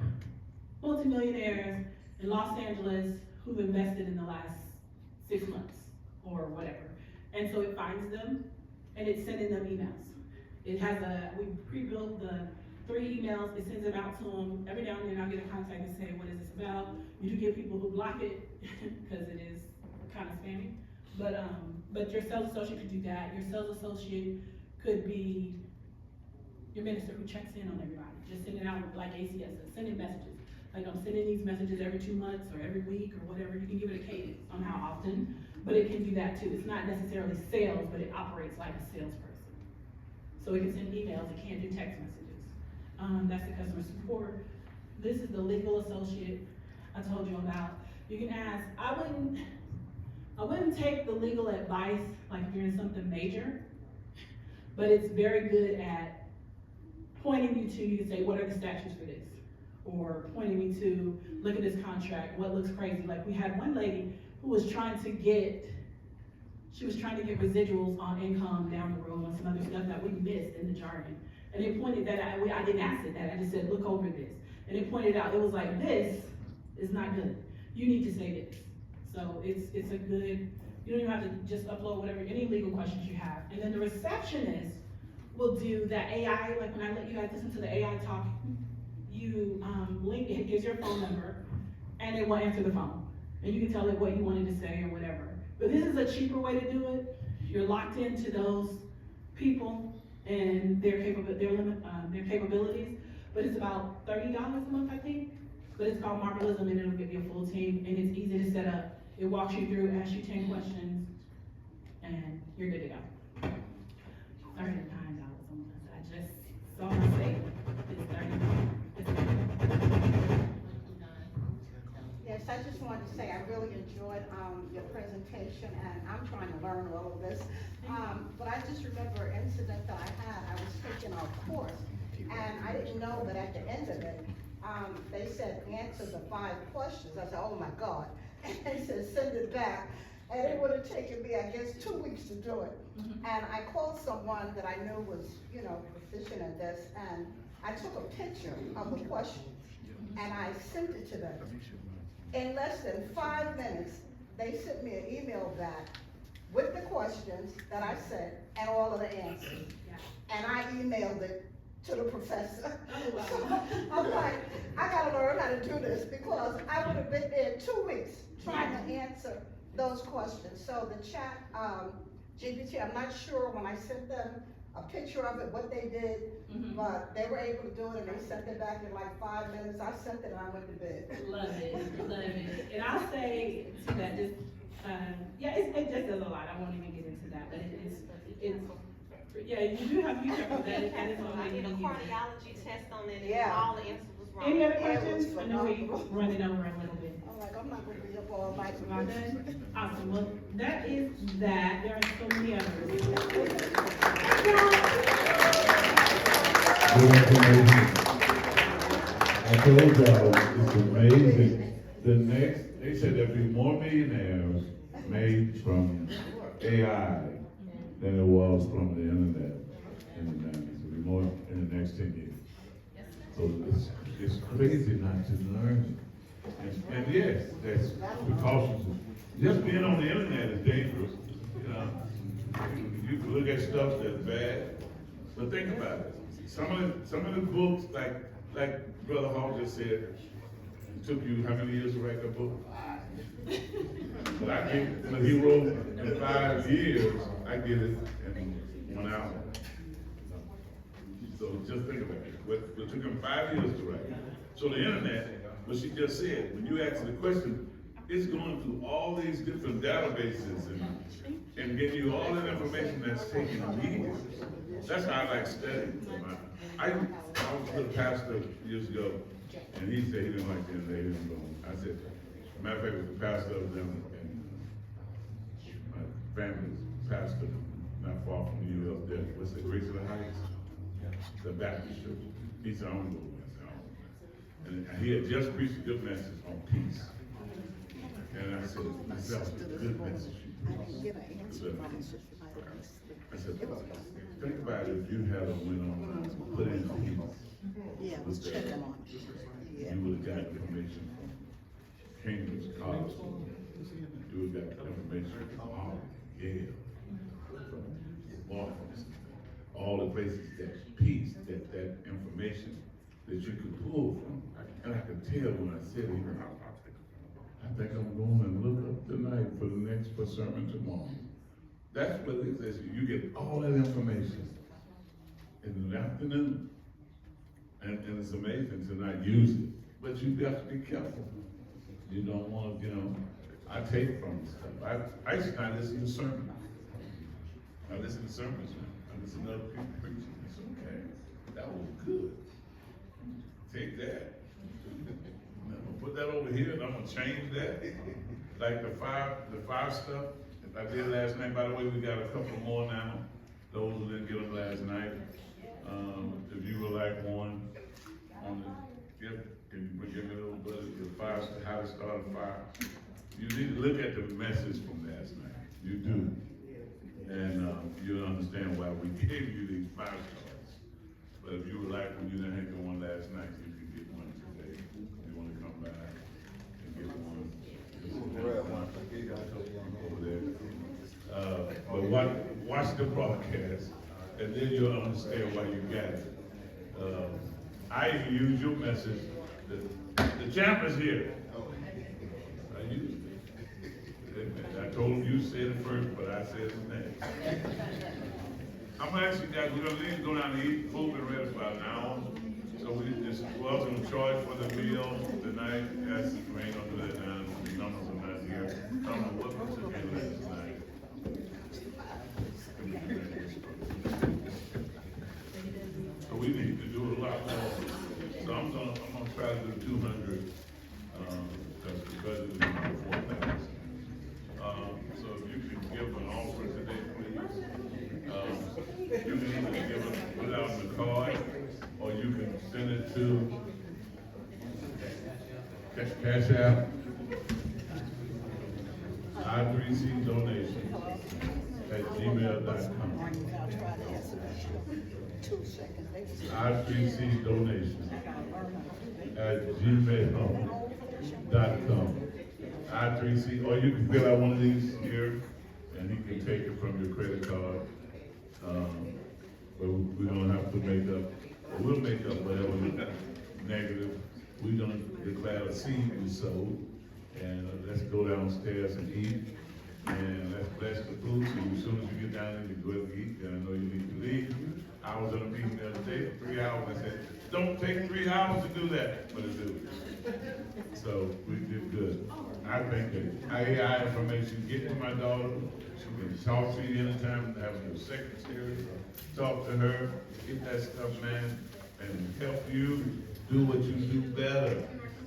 multimillionaires in Los Angeles who've invested in the last 6 months or whatever. And so it finds them and it's sending them emails. It has we pre-built the 3 emails, it sends it out to them. Every now and then I'll get a contact and say, what is this about? You do get people who block it because it is kind of spammy. But your sales associate could do that. Your sales associate could be your minister who checks in on everybody. Just sending out like ACS, sending messages. Like I'm sending these messages every 2 months or every week or whatever. You can give it a cadence on how often, but it can do that too. It's not necessarily sales, but it operates like a salesperson. So it can send emails, it can't do text messages. That's the customer support. This is the legal associate I told you about. You can ask, I wouldn't take the legal advice like if you're in something major, but it's very good at pointing you to, you can say, what are the statutes for this? Or pointing me to, look at this contract, what looks crazy. Like we had one lady who was trying to get residuals on income down the road on some other stuff that we missed in the jargon. And it pointed that out, I didn't ask it that, I just said, look over this. And it pointed out, it was like, this is not good. You need to say this. So it's a good, you don't even have to just upload whatever, any legal questions you have. And then the receptionist will do that AI, like when I let you guys listen to the AI talk, you link it, gives your phone number, and it will answer the phone. And you can tell it what you wanted to say or whatever. But this is a cheaper way to do it. You're locked into those people and their capabilities. But it's about $30 a month, I think. But it's called Marvelism, and it'll give you a full team, and it's easy to set up. It walks you through, asks you 10 questions, and you're good to go. $39 a month. I just saw my save. It's $30. Yes, I just wanted to say I really enjoyed your presentation, and I'm trying to learn all of this. But I just remember an incident that I had. I was taking a course, and I didn't know that at the end of it, they said answer the 5 questions. I said, oh my God. And they said send it back. And it would have taken me, I guess, 2 weeks to do it. And I called someone that I knew was, you know, proficient at this, and I took a picture of the question, and I sent it to them. In less than 5 minutes, they sent me an email back with the questions that I sent and all of the answers. And I emailed it to the professor. I'm like, I gotta learn how to do this, because I would have been there 2 weeks trying to answer those questions. So the chat, GPT, I'm not sure when I sent them a picture of it, what they did, but they were able to do it, and they sent it back in like 5 minutes. I sent it and I went to bed. Love it, love it. And I'll say to that, just, yeah, it just does a lot. I won't even get into that, but it's, yeah, you do have to be careful. That is one I way you did a can use it. cardiology test on it, and Yeah. all the answers was wrong. Any other Yeah, it was questions? I know we're running over a little bit. I'm like, I'm not gonna be up all night with All this. good? Awesome, well, that is that. There are so many others. Good information. I told y'all, it's amazing. The next, they said there'll be more millionaires made from AI than it was from the internet in the 90s. There'll be more in the next 10 years. So it's crazy not to learn it. And yes, there's precautions. Just being on the internet is dangerous. You know, you can look at stuff that's bad, but think about it. Some of the books, like Brother Hall just said, it took you how many years to write that book? But I think when he wrote in 5 years, I did it in 1 hour. So just think about it. It took him 5 years to write. So the internet, what she just said, when you ask the question, it's going through all these different databases and getting you all that information that's taking years. That's how I like studying. I was with a pastor years ago, and he said he didn't like the internet, he didn't go. I said, matter of fact, it was the pastor of them, and my family's pastor, not far from you up there, what's it, Grace of the Heights? The Baptist church. He said, I don't go with that. And he had just preached a good message on peace. And I said, myself, a good message. I said, think about it, if you had a went on, put in peace. Was there, you would have got information from Cambridge College. You would have got information from Harvard, Yale, from Boston, all the places that peace, that information that you could pull from. And I could tell when I said it, I think I'm going to look up tonight for the next sermon tomorrow. That's what it is. You get all that information in the afternoon. And it's amazing to not use it. But you got to be careful. You don't want to, I take from stuff. I used to not listen to sermons. I listen to sermons. I listen to other people preaching. It's okay. That was good. Take that. I'm gonna put that over here and I'm gonna change that. Like the five stuff I did last night. By the way, we got a couple more now. Those who didn't get them last night. If you would like one on the gift, can you give me a little bit of the fire, how to start a fire? You need to look at the message from last night. You do. And you'll understand why we gave you these 5 stars. But if you would like one, you didn't get one last night, you can get one today. If you want to come back and get one. Over there. But watch the broadcast, and then you'll understand why you got it. I even use your message. The champ is here. I used it. I told him you said it first, but I said it next. I'm actually, guys, we're gonna need to go down and eat. Food been ready for about an hour. So we just welcome to charge for the meal tonight. Yes, we ain't gonna do that now. The numbers are not here. I don't know what was in here last night. So we need to do a lot more. So I'm gonna try to do 200, because the budget is about 4,000. So if you can give an offer today, please. You can either give it, put it out on the card, or you can send it to Cash App. I3cdonations@gmail.com. I3cdonations@gmail.com. I3C, or you can fill out one of these here, and he can take it from your credit card. But we don't have to make up, or we'll make up whatever negative. We're gonna declare a seed we sowed, and let's go downstairs and eat, and let's bless the food. So as soon as you get down there, you go and eat, and I know you need to leave. I was on a meeting the other day for 3 hours. I said, don't take 3 hours to do that, but it do. So we did good. I think that AI information, get to my daughter, she can talk to you anytime, have your secretary, talk to her, get that stuff, man, and help you do what you do better,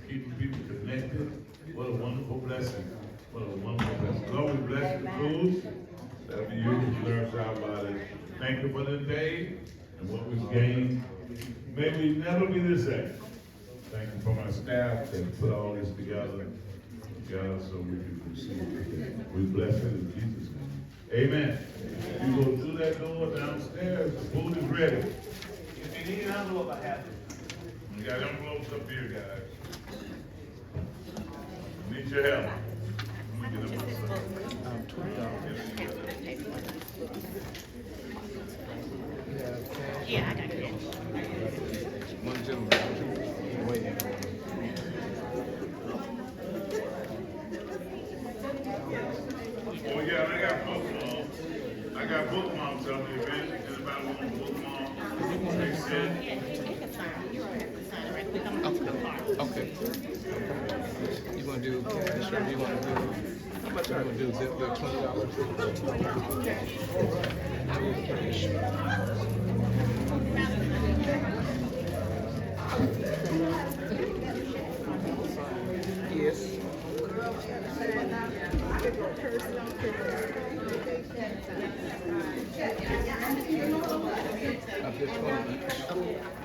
keeping people connected. What a wonderful blessing. What a wonderful blessing. Lord, we bless the food that we use to learn our body. Thank you for the day and what we've gained. May we never be the same. Thank you for my staff that put all this together so we can receive it. We bless it in Jesus' name. Amen. You go through that door downstairs, the food is ready. If you need an envelope, I have it. We got envelopes up here, guys. Need your help. Let me get them myself. Yeah, I got it. One gentleman, waiting. Oh yeah, I got bookmarks. I got bookmarks on the event. Anybody want a bookmark? They said. Okay. You wanna do cash or you wanna do, how much are you gonna do, zip the $20? Yes. I'll get 20 each.